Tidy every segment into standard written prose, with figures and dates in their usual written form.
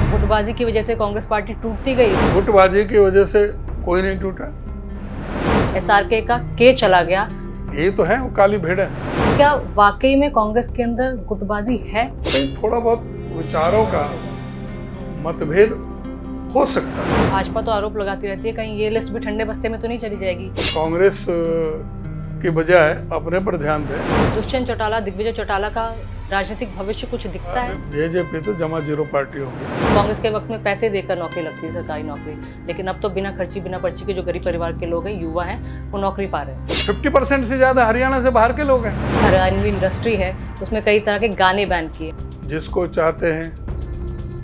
गुटबाजी की वजह से कांग्रेस पार्टी टूटती गई। गुटबाजी की वजह से कोई नहीं टूटा। एसआरके का के चला गया। यही तो है, वो काली भेड़ है। क्या वाकई में कांग्रेस के अंदर गुटबाजी है? कहीं थोड़ा बहुत विचारों का मतभेद हो सकता है। भाजपा तो आरोप लगाती रहती है, कहीं ये लिस्ट भी ठंडे बस्ते में तो नहीं चली जाएगी? कांग्रेस की बजाय अपने पर ध्यान दे। दुष्यंत चौटाला, दिग्विजय चौटाला का राजनीतिक भविष्य कुछ दिखता है? जेजेपी तो जमा जीरो पार्टी होगी। कांग्रेस के वक्त में पैसे देकर नौकरी लगती है, सरकारी नौकरी, लेकिन अब तो बिना खर्ची बिना पर्ची के जो गरीब परिवार के लोग हैं, युवा हैं, वो नौकरी पा रहे हैं। 50% से ज्यादा हरियाणा से बाहर के लोग हैं। हरियाणवी इंडस्ट्री है, उसमें कई तरह के गाने बैन किए। जिसको चाहते हैं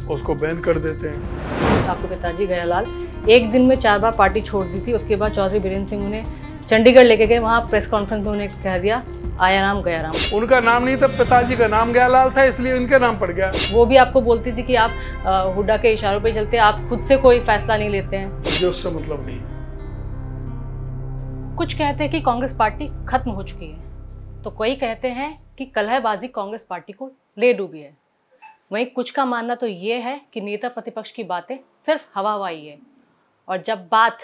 उसको बैन कर देते हैं। आपके पिताजी गयालाल एक दिन में 4 बार पार्टी छोड़ दी थी। उसके बाद चौधरी बीरेंद्र सिंह उन्हें चंडीगढ़ लेके गए। वहाँ प्रेस कॉन्फ्रेंस में उन्हें कह दिया आया राम गया राम। उनका नाम नहीं था, पिताजी का नाम गयालाल था, इसलिए उनके नाम पड़ गया। वो भी आपको बोलती थी कि आप हुड्डा के इशारों पे चलते, आप खुद से कोई फैसला नहीं लेते हैं। मुझे उससे मतलब नहीं है। कुछ कहते हैं कि कांग्रेस पार्टी खत्म हो चुकी है, तो कोई कहते हैं कि कलहबाजी कांग्रेस पार्टी को ले डूबी है। वहीं कुछ का मानना तो ये है कि नेता प्रतिपक्ष की बातें सिर्फ हवा हवाई है, और जब बात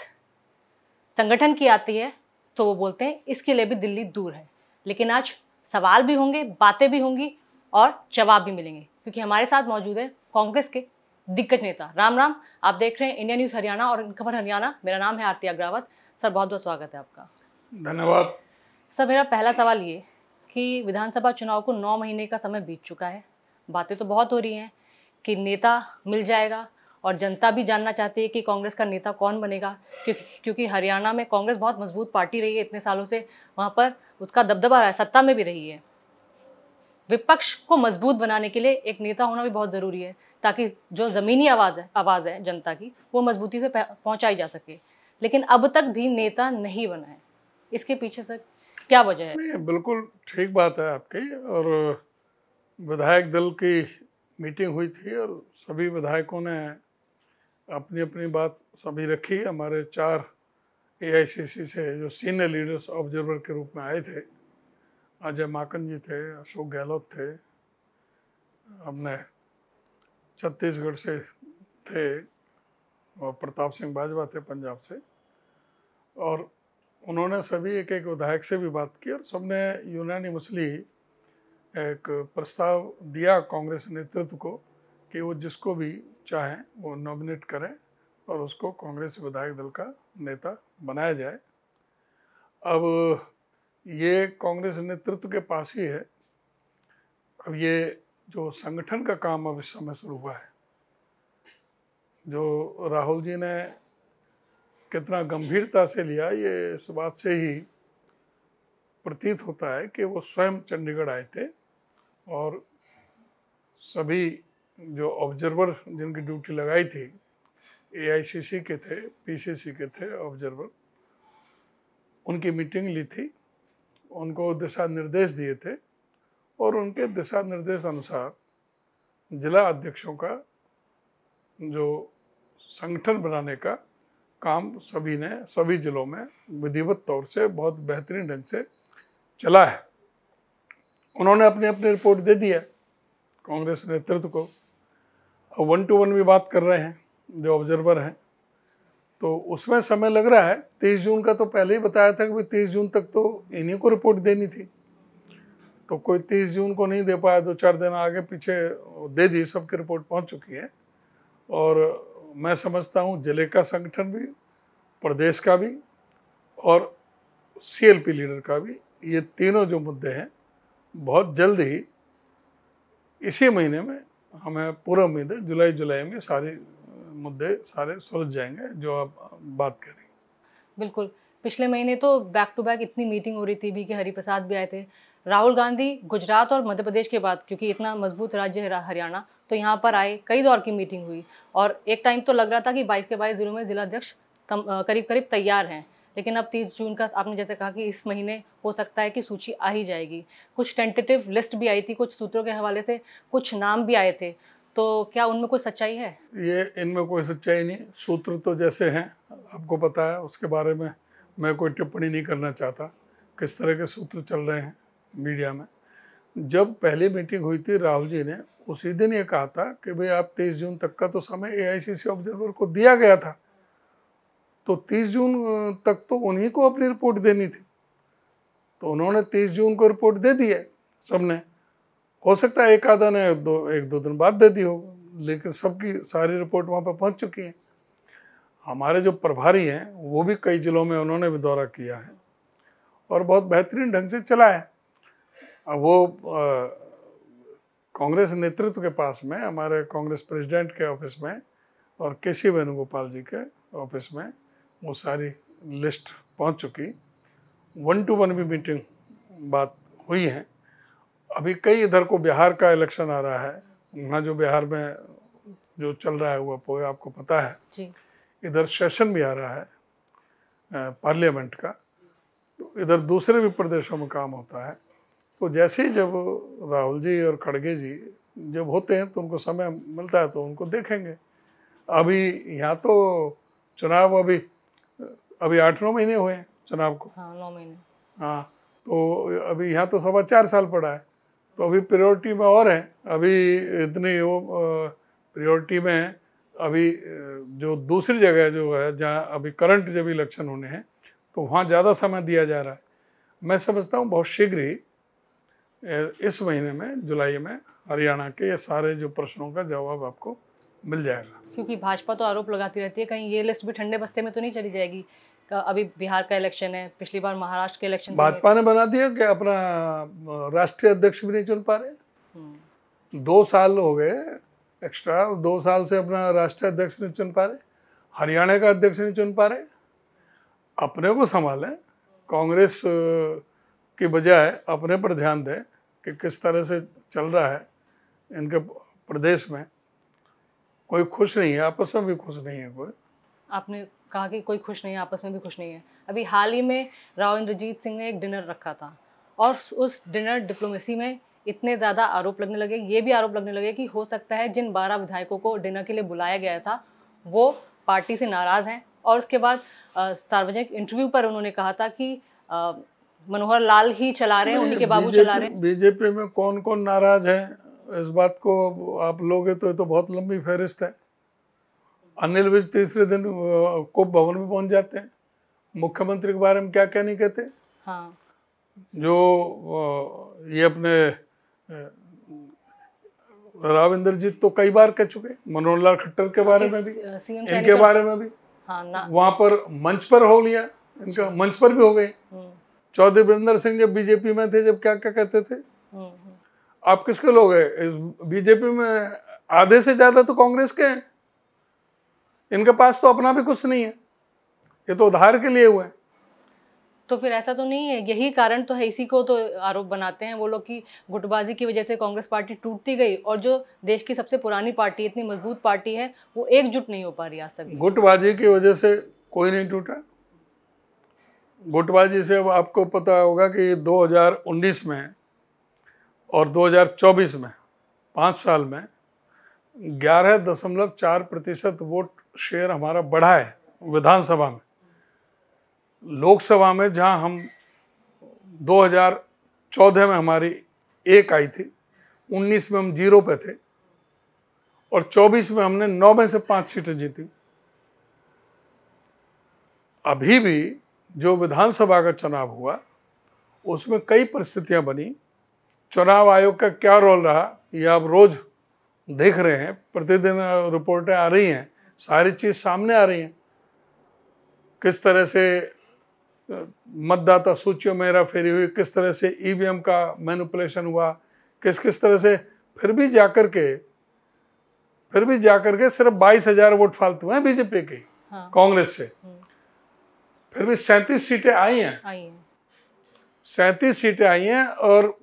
संगठन की आती है तो वो बोलते हैं इसके लिए भी दिल्ली दूर है। लेकिन आज सवाल भी होंगे, बातें भी होंगी और जवाब भी मिलेंगे, क्योंकि हमारे साथ मौजूद है कांग्रेस के दिग्गज नेता। राम राम, आप देख रहे हैं इंडिया न्यूज़ हरियाणा और खबर हरियाणा। मेरा नाम है आरती अग्रवाल। सर, बहुत बहुत स्वागत है आपका। धन्यवाद। सर, मेरा पहला सवाल ये कि विधानसभा चुनाव को 9 महीने का समय बीत चुका है। बातें तो बहुत हो रही हैं कि नेता मिल जाएगा, और जनता भी जानना चाहती है कि कांग्रेस का नेता कौन बनेगा, क्योंकि हरियाणा में कांग्रेस बहुत मजबूत पार्टी रही है इतने सालों से, वहाँ पर उसका दबदबा रहा है, सत्ता में भी रही है। विपक्ष को मजबूत बनाने के लिए एक नेता होना भी बहुत ज़रूरी है, ताकि जो ज़मीनी आवाज़ है जनता की, वो मजबूती से पहुँचाई जा सके। लेकिन अब तक भी नेता नहीं बना है, इसके पीछे सर क्या वजह है? नहीं, बिल्कुल ठीक बात है आपकी। और विधायक दल की मीटिंग हुई थी और सभी विधायकों ने अपनी अपनी बात सभी रखी। हमारे 4 एआईसीसी से जो सीनियर लीडर्स ऑब्जर्वर के रूप में आए थे, अजय माकन जी थे, अशोक गहलोत थे, हमने छत्तीसगढ़ से थे, और प्रताप सिंह बाजवा थे पंजाब से, और उन्होंने सभी एक एक विधायक से भी बात की और सबने यूनानिमसली एक प्रस्ताव दिया कांग्रेस नेतृत्व को कि वो जिसको भी चाहें वो नॉमिनेट करें और उसको कांग्रेस विधायक दल का नेता बनाया जाए। अब ये कांग्रेस नेतृत्व के पास ही है। अब ये जो संगठन का काम अब इस समय शुरू हुआ है, जो राहुल जी ने कितना गंभीरता से लिया, ये इस बात से ही प्रतीत होता है कि वो स्वयं चंडीगढ़ आए थे और सभी जो ऑब्जर्वर जिनकी ड्यूटी लगाई थी, एआईसीसी के थे, पीसीसी के थे ऑब्जर्वर, उनकी मीटिंग ली थी, उनको दिशा निर्देश दिए थे, और उनके दिशा निर्देश अनुसार जिला अध्यक्षों का जो संगठन बनाने का काम सभी ने सभी जिलों में विधिवत तौर से बहुत बेहतरीन ढंग से चला है। उन्होंने अपनी अपनी रिपोर्ट दे दी है कांग्रेस नेतृत्व को। 1 to 1 भी बात कर रहे हैं जो ऑब्जर्वर हैं, तो उसमें समय लग रहा है। 23 जून का तो पहले ही बताया था कि भाई 23 जून तक तो इन्हीं को रिपोर्ट देनी थी, तो कोई 23 जून को नहीं दे पाया, 2-4 दिन आगे पीछे दे दी, सबकी रिपोर्ट पहुंच चुकी है। और मैं समझता हूं जिले का संगठन भी, प्रदेश का भी और सीएलपी लीडर का भी, ये तीनों जो मुद्दे हैं बहुत जल्द ही इसी महीने में हमें पूरा उम्मीद है जुलाई में सारे मुद्दे सारे सुलझ जाएंगे जो आप बात करें। बिल्कुल, पिछले महीने तो बैक टू बैक इतनी मीटिंग हो रही थी भी कि हरिप्रसाद भी आए थे। राहुल गांधी गुजरात और मध्य प्रदेश के बाद, क्योंकि इतना मजबूत राज्य है हरियाणा, तो यहाँ पर आए, कई दौर की मीटिंग हुई, और एक टाइम तो लग रहा था कि 22 के 22 जिलों में जिलाध्यक्ष करीब करीब तैयार हैं। लेकिन अब 30 जून का आपने जैसे कहा कि इस महीने हो सकता है कि सूची आ ही जाएगी। कुछ टेंटेटिव लिस्ट भी आई थी, कुछ सूत्रों के हवाले से कुछ नाम भी आए थे, तो क्या उनमें कोई सच्चाई है? ये इनमें कोई सच्चाई नहीं। सूत्र तो जैसे हैं आपको पता है, उसके बारे में मैं कोई टिप्पणी नहीं करना चाहता, किस तरह के सूत्र चल रहे हैं मीडिया में। जब पहली मीटिंग हुई थी राहुल जी ने उसी दिन ये कहा था कि भाई आप 23 जून तक का तो समय एआईसीसी ऑब्जर्वर को दिया गया था, तो 30 जून तक तो उन्हीं को अपनी रिपोर्ट देनी थी, तो उन्होंने 30 जून को रिपोर्ट दे दी है सबने। हो सकता है एक आधा ने एक दो दिन बाद दे दी हो, लेकिन सबकी सारी रिपोर्ट वहाँ पर पहुँच चुकी है। हमारे जो प्रभारी हैं वो भी कई जिलों में उन्होंने भी दौरा किया है और बहुत बेहतरीन ढंग से चला है। अब वो कांग्रेस नेतृत्व के पास में, हमारे कांग्रेस प्रेसिडेंट के ऑफिस में और केसी वेणुगोपाल जी के ऑफिस में वो सारी लिस्ट पहुंच चुकी। 1-to-1 भी मीटिंग बात हुई है। अभी कई इधर को बिहार का इलेक्शन आ रहा है, वहाँ जो बिहार में जो चल रहा है वो आपको पता है जी। इधर सेशन भी आ रहा है पार्लियामेंट का, तो इधर दूसरे भी प्रदेशों में काम होता है। तो जैसे ही जब राहुल जी और खड़गे जी जब होते हैं तो उनको समय मिलता है तो उनको देखेंगे। अभी यहाँ तो चुनाव अभी 8-9 महीने हुए हैं चुनाव को। हाँ, 9 महीने। हाँ, तो अभी यहाँ तो 4.25 साल पड़ा है, तो अभी प्रायोरिटी में और है। अभी इतनी वो प्रायोरिटी में अभी जो दूसरी जगह जो है जहाँ अभी करंट जब इलेक्शन होने हैं तो वहाँ ज़्यादा समय दिया जा रहा है। मैं समझता हूँ बहुत शीघ्र ही इस महीने में जुलाई में हरियाणा के ये सारे जो प्रश्नों का जवाब आपको मिल जाएगा। क्योंकि भाजपा तो आरोप लगाती रहती है, कहीं ये लिस्ट भी ठंडे बस्ते में तो नहीं चली जाएगी। अभी बिहार का इलेक्शन है, पिछली बार महाराष्ट्र के इलेक्शन भाजपा ने बना दिया कि अपना राष्ट्रीय अध्यक्ष भी नहीं चुन पा रहे। 2 साल हो गए एक्स्ट्रा, 2 साल से अपना राष्ट्रीय अध्यक्ष नहीं चुन पा रहे, हरियाणा का अध्यक्ष नहीं चुन पा रहे। अपने को संभालें, कांग्रेस की बजाय अपने पर ध्यान दें कि किस तरह से चल रहा है इनके प्रदेश में। कोई खुश नहीं है, आपस में भी खुश नहीं है कोई। आपने कहा कि कोई खुश नहीं है, आपस में भी खुश नहीं है। अभी हाल ही में राव इंद्रजीत सिंह ने एक डिनर रखा था और उस डिनर डिप्लोमेसी में इतने ज़्यादा आरोप लगने लगे, ये भी आरोप लगने लगे कि हो सकता है जिन 12 विधायकों को डिनर के लिए बुलाया गया था वो पार्टी से नाराज़ हैं। और उसके बाद सार्वजनिक इंटरव्यू पर उन्होंने कहा था कि मनोहर लाल ही चला रहे हैं, उन्हीं के बाबू चला रहे हैं। बीजेपी में कौन कौन नाराज है इस बात को आप लोगे तो ये तो बहुत लंबी फहरिस्त है। अनिल विज तीसरे दिन कोप भवन में पहुंच जाते हैं, मुख्यमंत्री के बारे में क्या क्या नहीं कहते। हाँ, जो ये अपने राव इंद्रजीत तो कई बार कह चुके, मनोहर लाल खट्टर के बारे में भी, इनके बारे में भी। हाँ, वहां पर मंच पर हो लिया, इनका मंच पर भी हो गए। चौधरी वीरेंद्र सिंह जब बीजेपी में थे जब क्या क्या कहते थे। आप किसके लोग हैं इस बीजेपी में? आधे से ज्यादा तो कांग्रेस के हैं। इनके पास तो अपना भी कुछ नहीं है, ये तो उधार के लिए हुए हैं। तो फिर ऐसा तो नहीं है, यही कारण तो है, इसी को तो आरोप बनाते हैं वो लोग कि गुटबाजी की वजह से कांग्रेस पार्टी टूटती गई और जो देश की सबसे पुरानी पार्टी, इतनी मजबूत पार्टी है, वो एकजुट नहीं हो पा रही आज तक। गुटबाजी की वजह से कोई नहीं टूटा। गुटबाजी से अब आपको पता होगा कि 2019 में और 2024 में 5 साल में 11.4% वोट शेयर हमारा बढ़ा है विधानसभा में। लोकसभा में जहां हम 2014 में हमारी 1 आई थी, 19 में हम 0 पे थे और 24 में हमने 9 में से 5 सीटें जीती। अभी भी जो विधानसभा का चुनाव हुआ उसमें कई परिस्थितियां बनी। चुनाव आयोग का क्या रोल रहा ये आप रोज देख रहे हैं, प्रतिदिन रिपोर्टें आ रही हैं, सारी चीज सामने आ रही हैं। किस तरह से मतदाता सूचियों में हेरा फेरी हुई, किस तरह से ईवीएम का मैनिपुलेशन हुआ, किस तरह से फिर भी जाकर के सिर्फ 22,000 वोट फालतू हैं बीजेपी की। हाँ। कांग्रेस से फिर भी 37 सीटें आई हैं। 37 सीटें आई हैं और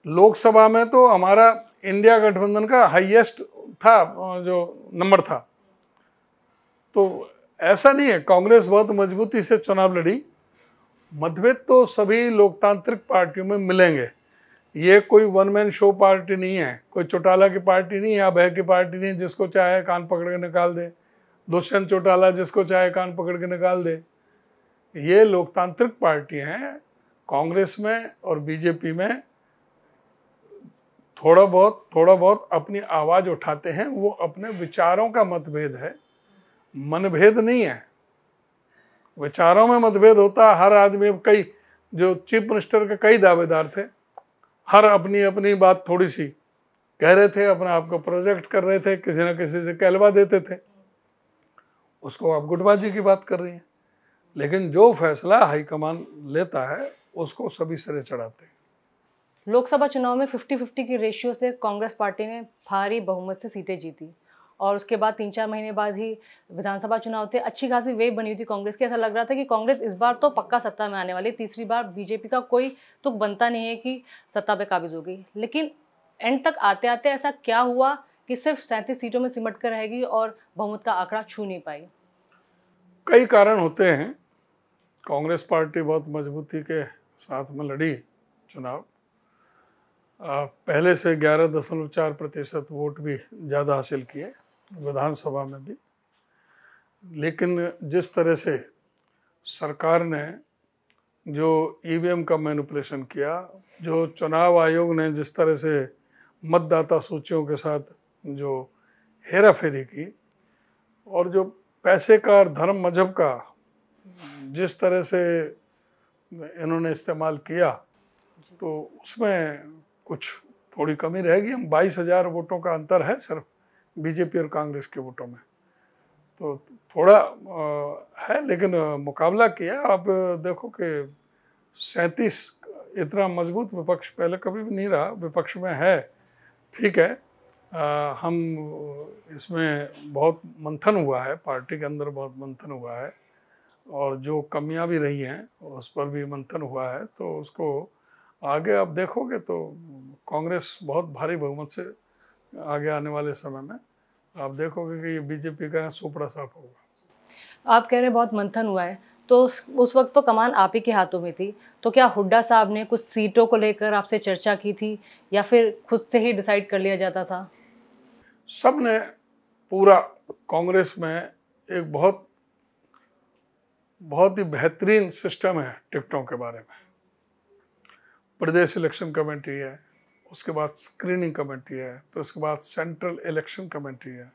लोकसभा में तो हमारा इंडिया गठबंधन का हाईएस्ट था, जो नंबर था। तो ऐसा नहीं है, कांग्रेस बहुत मजबूती से चुनाव लड़ी। मतभेद तो सभी लोकतांत्रिक पार्टियों में मिलेंगे, ये कोई वन मैन शो पार्टी नहीं है, कोई चौटाला की पार्टी नहीं है, अभय की पार्टी नहीं है जिसको चाहे कान पकड़ के निकाल दे, दुष्यंत चौटाला जिसको चाहे कान पकड़ के निकाल दे। ये लोकतांत्रिक पार्टी हैं। कांग्रेस में और बीजेपी में थोड़ा बहुत अपनी आवाज उठाते हैं, वो अपने विचारों का मतभेद है, मनभेद नहीं है। विचारों में मतभेद होता है, हर आदमी, कई जो चीफ मिनिस्टर के कई दावेदार थे, हर अपनी अपनी बात थोड़ी सी कह रहे थे, अपने आप को प्रोजेक्ट कर रहे थे, किसी न किसी से कहलवा देते थे, उसको आप गुटबाजी की बात कर रही हैं। लेकिन जो फैसला हाईकमान लेता है उसको सभी सिरे चढ़ाते हैं। लोकसभा चुनाव में 50-50 की रेशियो से कांग्रेस पार्टी ने भारी बहुमत से सीटें जीती और उसके बाद 3-4 महीने बाद ही विधानसभा चुनाव थे। अच्छी खासी वेव बनी हुई थी कांग्रेस की। ऐसा लग रहा था कि कांग्रेस इस बार तो पक्का सत्ता में आने वाली, तीसरी बार बीजेपी का कोई तुक बनता नहीं है कि सत्ता पे काबिज होगी। लेकिन एंड तक आते आते ऐसा क्या हुआ कि सिर्फ 37 सीटों में सिमट कर रहेगी और बहुमत का आंकड़ा छू नहीं पाई? कई कारण होते हैं। कांग्रेस पार्टी बहुत मजबूती के साथ में लड़ी चुनाव, पहले से 11.4% वोट भी ज़्यादा हासिल किए विधानसभा में भी। लेकिन जिस तरह से सरकार ने जो ईवीएम का मैनिपुलेशन किया, जो चुनाव आयोग ने जिस तरह से मतदाता सूचियों के साथ जो हेरा फेरी की, और जो पैसे का और धर्म मजहब का जिस तरह से इन्होंने इस्तेमाल किया, तो उसमें कुछ थोड़ी कमी रहेगी। हम 22,000 वोटों का अंतर है सिर्फ बीजेपी और कांग्रेस के वोटों में, तो थोड़ा है, लेकिन मुकाबला किया। आप देखो कि 37 इतना मजबूत विपक्ष पहले कभी भी नहीं रहा, विपक्ष में है, ठीक है। हम इसमें बहुत मंथन हुआ है, पार्टी के अंदर बहुत मंथन हुआ है, और जो कमियां भी रही हैं उस पर भी मंथन हुआ है। तो उसको आगे आप देखोगे तो कांग्रेस बहुत भारी बहुमत से आगे आने वाले समय में आप देखोगे कि ये बीजेपी का सुपड़ा साफ होगा। आप कह रहे हैं बहुत मंथन हुआ है, तो उस वक्त तो कमान आप ही के हाथों में थी, तो क्या हुड्डा साहब ने कुछ सीटों को लेकर आपसे चर्चा की थी या फिर खुद से ही डिसाइड कर लिया जाता था? सब ने, पूरा कांग्रेस में एक बहुत ही बेहतरीन सिस्टम है टिकटों के बारे में। प्रदेश इलेक्शन कमेटी है, उसके बाद स्क्रीनिंग कमेटी है, फिर उसके बाद सेंट्रल इलेक्शन कमेटी है।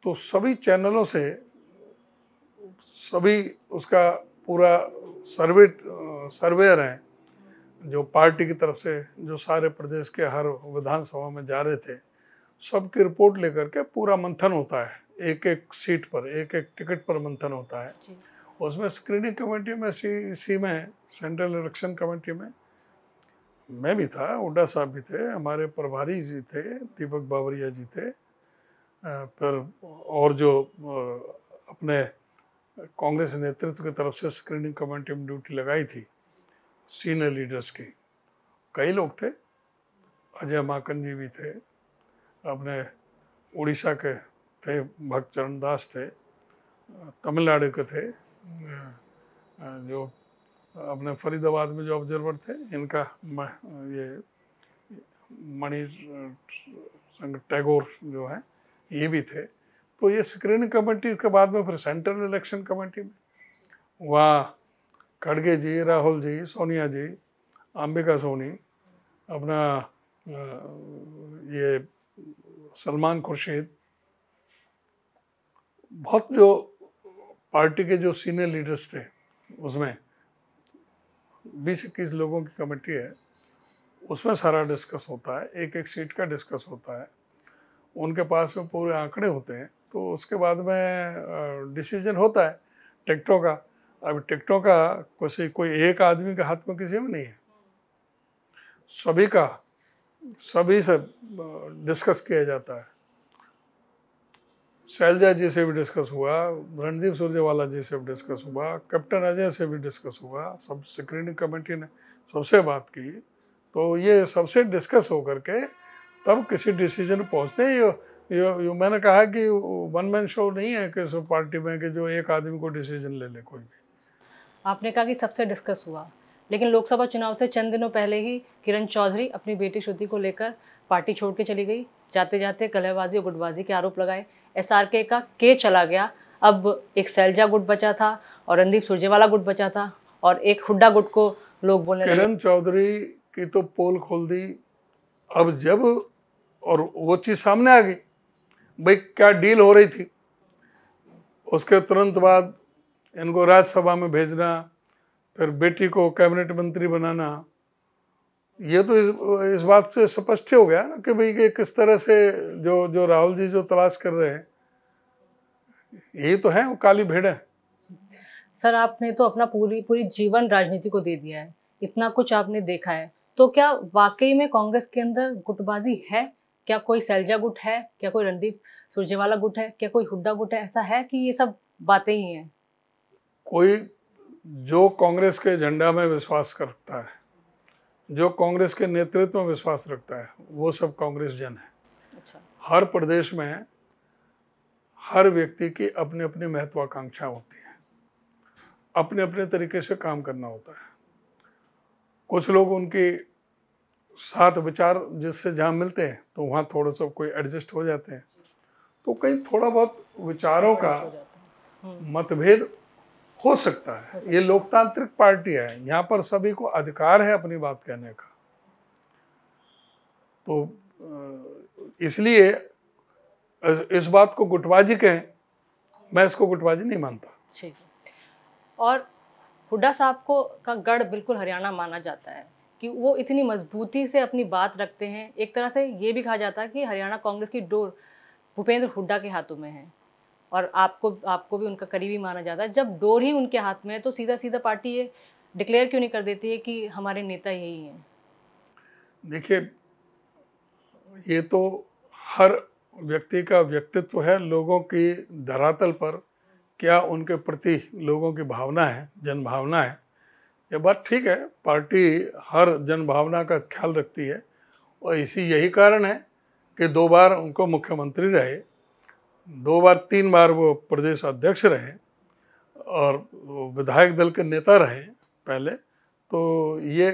तो सभी चैनलों से सभी उसका पूरा सर्वेयर हैं जो पार्टी की तरफ से, जो सारे प्रदेश के हर विधानसभा में जा रहे थे, सबकी रिपोर्ट लेकर के पूरा मंथन होता है। एक एक सीट पर, एक एक टिकट पर मंथन होता है। उसमें स्क्रीनिंग कमेटी में सी में सेंट्रल इलेक्शन कमेटी में मैं भी था, हुड्डा साहब भी थे, हमारे प्रभारी जी थे, दीपक बावरिया जी थे, फिर और जो अपने कांग्रेस नेतृत्व की तरफ से स्क्रीनिंग कमेटी में ड्यूटी लगाई थी सीनियर लीडर्स की, कई लोग थे। अजय माकन जी भी थे, अपने उड़ीसा के थे, भक्त चरण दास थे, तमिलनाडु के थे, जो अपने फरीदाबाद में जो ऑब्जर्वर थे, इनका ये मणि टैगोर जो है, ये भी थे। तो ये स्क्रीनिंग कमेटी के बाद में फिर सेंट्रल इलेक्शन कमेटी में वहाँ खड़गे जी, राहुल जी, सोनिया जी, अंबिका सोनी, अपना ये सलमान खुर्शीद, बहुत जो पार्टी के जो सीनियर लीडर्स थे, उसमें 20-21 लोगों की कमेटी है। उसमें सारा डिस्कस होता है, एक एक सीट का डिस्कस होता है, उनके पास में पूरे आंकड़े होते हैं। तो उसके बाद में डिसीजन होता है टिकटों का। अब टिकटों का कोई एक आदमी के हाथ में किसी में नहीं है, सभी से डिस्कस किया जाता है। शैलजा जी से भी डिस्कस हुआ, रणदीप सुरजेवाला जी से भी डिस्कस हुआ, कैप्टन अजय से भी डिस्कस हुआ, सब स्क्रीनिंग कमेटी ने सबसे बात की। तो ये सबसे डिस्कस होकर के तब किसी डिसीजन पहुंचते हैं। ये मैंने कहा कि वन मैन शो नहीं है कि सब पार्टी में कि जो एक आदमी को डिसीजन ले ले कोई भी। आपने कहा कि सबसे डिस्कस हुआ, लेकिन लोकसभा चुनाव से चंद दिनों पहले ही किरण चौधरी अपनी बेटी श्रुति को लेकर पार्टी छोड़ के चली गई। जाते जाते कलहबाजी और गुटबाजी के आरोप लगाए। एसआरके का के चला गया, अब एक शैलजा गुट बचा था और रणदीप सुरजेवाला गुट बचा था और एक हुड्डा गुट को लोग बोलने लगे। किरण चौधरी की तो पोल खोल दी अब जब और वो चीज़ सामने आ गई, भाई क्या डील हो रही थी, उसके तुरंत बाद इनको राज्यसभा में भेजना, फिर बेटी को कैबिनेट मंत्री बनाना, ये तो इस बात से स्पष्ट हो गया ना कि भाई ये किस तरह से जो जो राहुल जी जो तलाश कर रहे हैं, यही तो है वो काली भेड़ है। सर, आपने तो अपना पूरी पूरी जीवन राजनीति को दे दिया है, इतना कुछ आपने देखा है, तो क्या वाकई में कांग्रेस के अंदर गुटबाजी है? क्या कोई सैलजा गुट है? क्या कोई रणदीप सुरजेवाला गुट है? क्या कोई हुड्डा गुट है? ऐसा है कि ये सब बातें ही हैं? कोई जो कांग्रेस के झंडा में विश्वास करता है, जो कांग्रेस के नेतृत्व में विश्वास रखता है, वो सब कांग्रेस जन है। अच्छा। हर प्रदेश में हर व्यक्ति की अपनी अपनी महत्वाकांक्षा होती है, अपने अपने तरीके से काम करना होता है। कुछ लोग उनके साथ विचार जिससे जहाँ मिलते हैं तो वहाँ थोड़ा सा कोई एडजस्ट हो जाते हैं, तो कहीं थोड़ा बहुत विचारों का मतभेद हो सकता है। ये लोकतांत्रिक पार्टी है, यहाँ पर सभी को अधिकार है अपनी बात कहने का। तो इसलिए इस बात को गुटबाजी कहें, मैं इसको गुटबाजी नहीं मानता। ठीक है। और हुड्डा साहब को का गढ़ बिल्कुल हरियाणा माना जाता है कि वो इतनी मजबूती से अपनी बात रखते हैं। एक तरह से ये भी कहा जाता है कि हरियाणा कांग्रेस की डोर भूपेंद्र हुड्डा के हाथों में है, और आपको भी उनका करीबी माना जाता है। जब डोर ही उनके हाथ में है तो सीधा सीधा पार्टी ये डिक्लेयर क्यों नहीं कर देती है कि हमारे नेता यही हैं? देखिए, ये तो हर व्यक्ति का व्यक्तित्व है, लोगों की धरातल पर क्या उनके प्रति लोगों की भावना है, जन भावना है। ये बात ठीक है, पार्टी हर जन भावना का ख्याल रखती है, और यही कारण है कि 2 बार उनको मुख्यमंत्री रहे, 2 बार 3 बार वो प्रदेश अध्यक्ष रहे, और विधायक दल के नेता रहे पहले। तो ये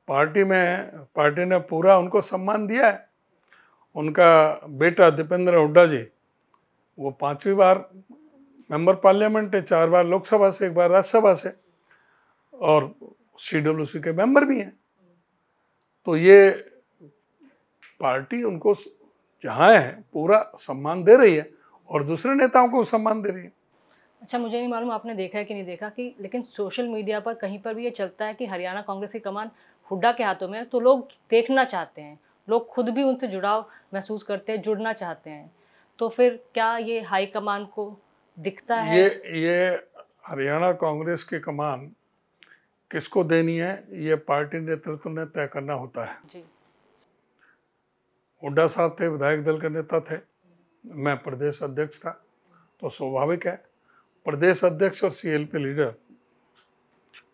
पार्टी ने पूरा उनको सम्मान दिया है। उनका बेटा दीपेंद्र हुड्डा जी, वो 5वीं बार मेंबर पार्लियामेंट है, 4 बार लोकसभा से, 1 बार राज्यसभा से, और CWC के मेंबर भी हैं। तो ये पार्टी उनको जहाँ है पूरा सम्मान दे रही है, और दूसरे नेताओं को सम्मान दे रही है। अच्छा, मुझे नहीं मालूम आपने देखा है कि नहीं देखा कि लेकिन सोशल मीडिया पर कहीं पर भी ये चलता है कि हरियाणा कांग्रेस की कमान हुड्डा के हाथों में है, तो लोग देखना चाहते हैं, लोग खुद भी उनसे जुड़ाव महसूस करते हैं, जुड़ना चाहते हैं। तो फिर क्या ये हाई कमान को दिखता है? ये हरियाणा कांग्रेस की कमान किसको देनी है, ये पार्टी नेतृत्व ने तय करना होता है। जी। हुड्डा साहब थे, विधायक दल के नेता थे, मैं प्रदेश अध्यक्ष था, तो स्वाभाविक है प्रदेश अध्यक्ष और CLP लीडर,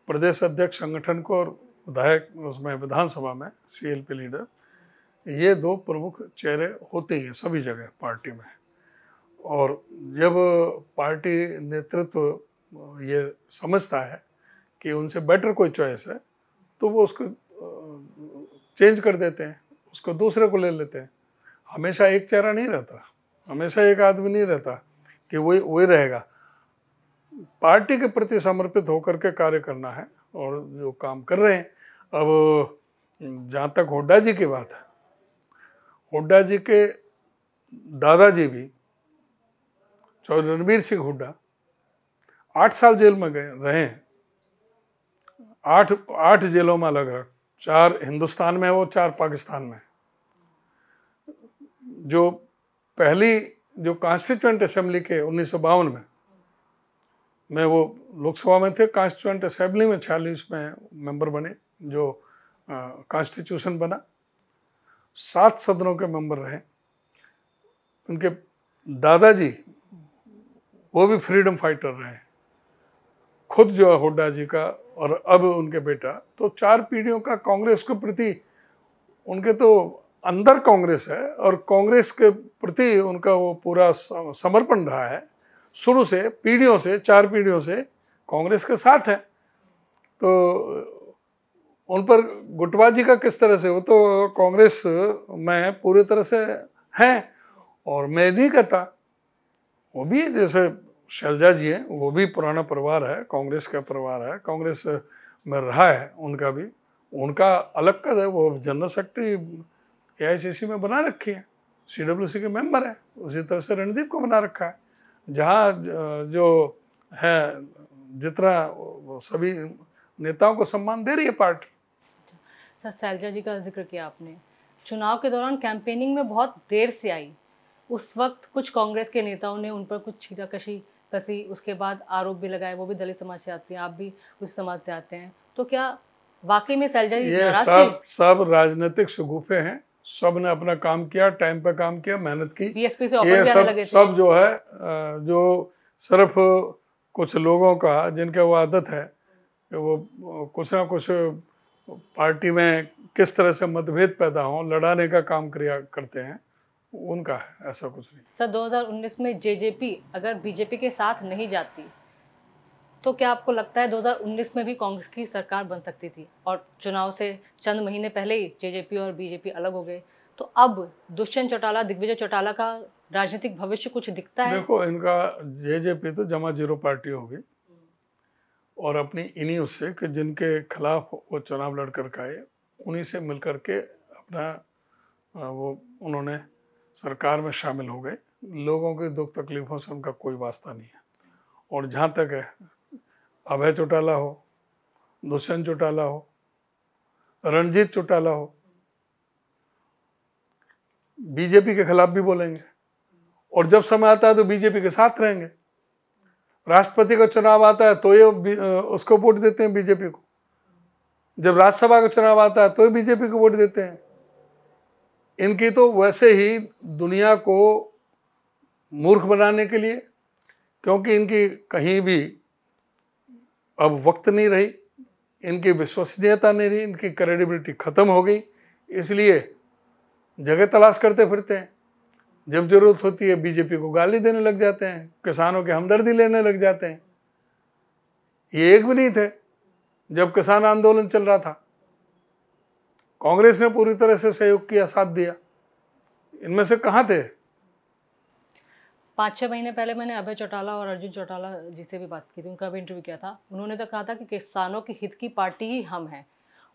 प्रदेश अध्यक्ष संगठन को और विधायक उसमें विधानसभा में CLP लीडर, ये 2 प्रमुख चेहरे होते ही हैं सभी जगह पार्टी में। और जब पार्टी नेतृत्व ये समझता है कि उनसे बेटर कोई चॉइस है, तो वो उसको चेंज कर देते हैं, उसको दूसरे को ले लेते हैं। हमेशा एक चेहरा नहीं रहता, हमेशा एक आदमी नहीं रहता कि वही रहेगा। पार्टी के प्रति समर्पित होकर के कार्य करना है, और जो काम कर रहे हैं। अब जहाँ तक हुड्डा जी की बात है, हुड्डा जी के दादाजी भी चौधरी रणबीर सिंह हुड्डा 8 साल जेल में रहे हैं। 8 जेलों में अलग अलग, 4 हिंदुस्तान में, वो 4 पाकिस्तान में। जो पहली जो कॉन्स्टिट्यूएंट असेंबली के 1952 में वो लोकसभा में थे, कॉन्स्टिट्यूएंट असेंबली में 46 में मेंबर बने, जो कॉन्स्टिट्यूशन बना, 7 सदनों के मेंबर रहे। उनके दादाजी वो भी फ्रीडम फाइटर रहे, खुद जो हुड्डा जी का, और अब उनके बेटा, तो 4 पीढ़ियों का कांग्रेस के प्रति उनके तो अंदर कांग्रेस है, और कांग्रेस के प्रति उनका वो पूरा समर्पण रहा है शुरू से, पीढ़ियों से, 4 पीढ़ियों से कांग्रेस के साथ है। तो उन पर गुटबाजी का किस तरह से, वो तो कांग्रेस में पूरी तरह से हैं, और मैं नहीं कहता। वो भी जैसे शैलजा जी हैं, वो भी पुराना परिवार है, कांग्रेस का परिवार है, कांग्रेस में रहा है उनका भी, उनका अलग कद है, वो जनरल सेक्रेटरी एआईसीसी में बना रखी है, सीडब्ल्यूसी के मेंबर है, उसी तरह से रणदीप को बना रखा है। जहाँ जो है जितना सभी नेताओं को सम्मान दे रही है पार्टी। सर, शैलजा जी का जिक्र किया आपने, चुनाव के दौरान कैंपेनिंग में बहुत देर से आई, उस वक्त कुछ कांग्रेस के नेताओं ने उन पर कुछ छींटाकशी कसी, उसके बाद आरोप भी लगाए, वो भी दलित समाज से आती हैं, आप भी उस समाज से आते हैं, तो क्या वाकई में शैलजा जी ये नाराज थे? सब राजनीतिक शगुफे हैं, सब ने अपना काम किया, टाइम पे काम किया, मेहनत की। बीएसपी से ऑफर ये भी आने लगे थे। सब जो है जो सिर्फ कुछ लोगों का जिनके वो आदत है कि वो कुछ ना कुछ पार्टी में किस तरह से मतभेद पैदा हो, लड़ाने का काम क्रिया करते हैं, उनका है, ऐसा कुछ नहीं। सर, 2019 में जेजेपी अगर बीजेपी के साथ नहीं जाती तो क्या आपको लगता है 2019 में भी कांग्रेस की सरकार बन सकती थी? और चुनाव से चंद महीने पहले ही जेजेपी और बीजेपी अलग हो गए, तो अब दुष्यंत चौटाला, दिग्विजय चौटाला का राजनीतिक भविष्य कुछ दिखता है? देखो, इनका जेजेपी तो जमा जीरो पार्टी होगी, और अपनी इन्हीं उससे कि जिनके खिलाफ वो चुनाव लड़ कर आए, उन्हीं से मिल करके अपना वो उन्होंने सरकार में शामिल हो गए। लोगों के दुख तकलीफों से उनका कोई वास्ता नहीं है। और जहाँ तक है, अभय चौटाला हो, दुष्यंत चौटाला हो, रणजीत चौटाला हो, बीजेपी के खिलाफ भी बोलेंगे, और जब समय आता है तो बीजेपी के साथ रहेंगे। राष्ट्रपति का चुनाव आता है तो ये उसको वोट देते हैं बीजेपी को, जब राज्यसभा का चुनाव आता है तो ये बीजेपी को वोट देते हैं। इनकी तो वैसे ही दुनिया को मूर्ख बनाने के लिए, क्योंकि इनकी कहीं भी अब वक्त नहीं रही, इनकी विश्वसनीयता नहीं रही, इनकी क्रेडिबिलिटी खत्म हो गई, इसलिए जगह तलाश करते फिरते हैं। जब जरूरत होती है बीजेपी को गाली देने लग जाते हैं, किसानों की हमदर्दी लेने लग जाते हैं। ये एक भी नहीं थे जब किसान आंदोलन चल रहा था, कांग्रेस ने पूरी तरह से सहयोग किया, साथ दिया। इनमें से कहाँ थे? 5-6 महीने पहले मैंने अभय चौटाला और अर्जुन चौटाला जी से भी बात की थी, उनका भी इंटरव्यू किया था। उन्होंने तो कहा था कि किसानों के हित की पार्टी ही हम हैं,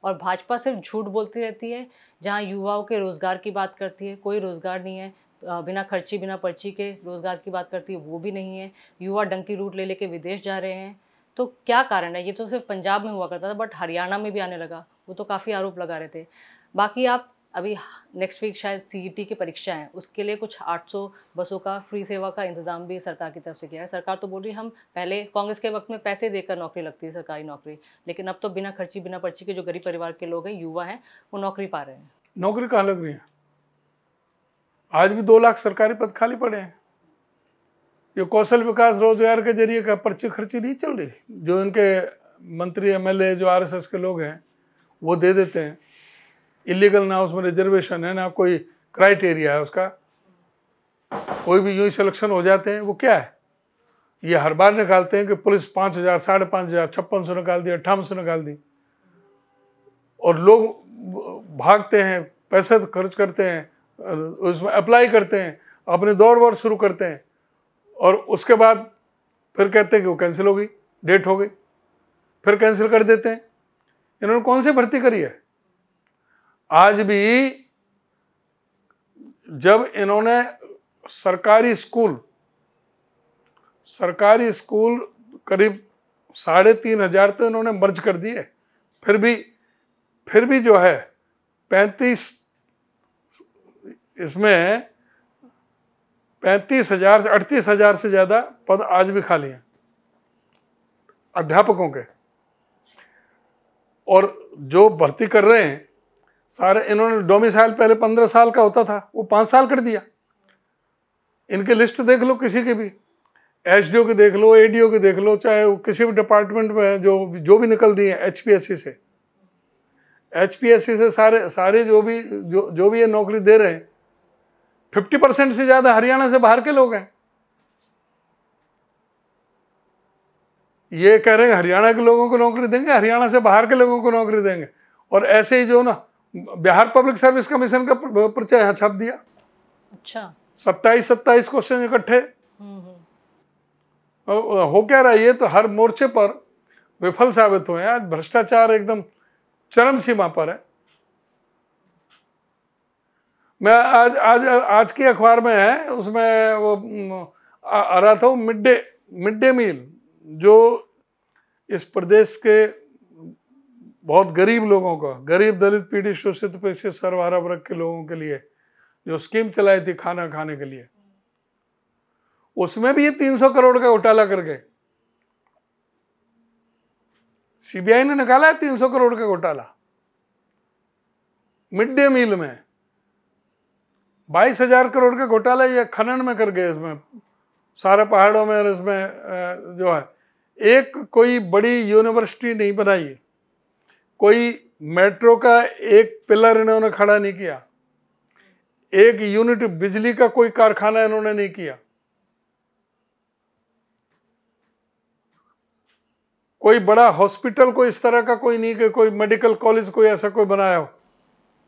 और भाजपा सिर्फ झूठ बोलती रहती है। जहां युवाओं के रोजगार की बात करती है, कोई रोजगार नहीं है, बिना खर्ची बिना पर्ची के रोजगार की बात करती है, वो भी नहीं है। युवा डंकी रूट ले लेके विदेश जा रहे हैं, तो क्या कारण है? ये तो सिर्फ पंजाब में हुआ करता था, बट हरियाणा में भी आने लगा, वो तो काफ़ी आरोप लगा रहे थे। बाकी आप अभी नेक्स्ट वीक शायद सीईटी की परीक्षा है, उसके लिए कुछ 800 बसों का फ्री सेवा का इंतजाम भी सरकार की तरफ से किया है। सरकार तो बोल रही है हम पहले कांग्रेस के वक्त में पैसे देकर नौकरी लगती है, सरकारी नौकरी, लेकिन अब तो बिना खर्ची बिना पर्ची के जो गरीब परिवार के लोग हैं, युवा हैं, वो नौकरी पा रहे हैं। नौकरी कहाँ लग रही है? आज भी 2 लाख सरकारी पद खाली पड़े हैं। ये कौशल विकास रोजगार के जरिए का पर्ची खर्ची नहीं चल रही, जो इनके मंत्री एमएलए जो आरएसएस के लोग हैं वो दे देते हैं। इलीगल ना उसमें रिजर्वेशन है, ना कोई क्राइटेरिया है उसका, कोई भी यूँ ही सिलेक्शन हो जाते हैं। वो क्या है? ये हर बार निकालते हैं कि पुलिस 5,000, 5,500, 5600 निकाल दी, 5800 निकाल दी, और लोग भागते हैं, पैसे खर्च करते हैं, उसमें अप्लाई करते हैं, अपनी दौड़ वौड़ शुरू करते हैं, और उसके बाद फिर कहते हैं कि वो कैंसिल हो गई, डेट हो गई, फिर कैंसिल कर देते हैं। इन्होंने कौन सी भर्ती करी है? आज भी जब इन्होंने सरकारी स्कूल करीब 3,500 तो इन्होंने मर्ज कर दिए, फिर भी जो है 35 इसमें 35,000 से 38,000 से ज़्यादा पद आज भी खाली हैं अध्यापकों के। और जो भर्ती कर रहे हैं सारे, इन्होंने डोमिसाइल पहले 15 साल का होता था, वो 5 साल कर दिया। इनकी लिस्ट देख लो, किसी की भी, एसडीओ की देख लो, एडीओ की देख लो, चाहे वो किसी भी डिपार्टमेंट में जो भी निकल रही है एचपीएससी से सारे जो भी ये नौकरी दे रहे हैं, 50% से ज़्यादा हरियाणा से बाहर के लोग हैं। ये कह रहे हैं हरियाणा के लोगों को नौकरी देंगे, हरियाणा से बाहर के लोगों को नौकरी देंगे, और ऐसे ही जो ना बिहार पब्लिक सर्विस कमीशन का पर्चा यहाँ छाप दिया। अच्छा, 27 क्वेश्चन इकट्ठे। हो क्या रहा है? ये तो हर मोर्चे पर विफल साबित हुए हैं। आज भ्रष्टाचार एकदम चरम सीमा पर है। मैं आज की अखबार में है, उसमें वो आ रहा था, मिड डे मील जो इस प्रदेश के बहुत गरीब लोगों का, गरीब दलित पीड़ित शोषित उपेक्षित सर्वहारा वर्ग के लोगों के लिए जो स्कीम चलाई थी खाना खाने के लिए, उसमें भी ये 300 करोड़ का घोटाला कर गए। सीबीआई ने निकाला है 300 करोड़ का घोटाला मिड डे मील में। 22,000 करोड़ का घोटाला ये खनन में कर गए, इसमें सारे पहाड़ों में, और इसमें जो है एक कोई बड़ी यूनिवर्सिटी नहीं बनाई, कोई मेट्रो का एक पिलर इन्होंने खड़ा नहीं किया, एक यूनिट बिजली का कोई कारखाना इन्होंने नहीं किया, कोई बड़ा हॉस्पिटल कोई इस तरह का कोई नहीं, कि कोई मेडिकल कॉलेज कोई ऐसा कोई बनाया हो।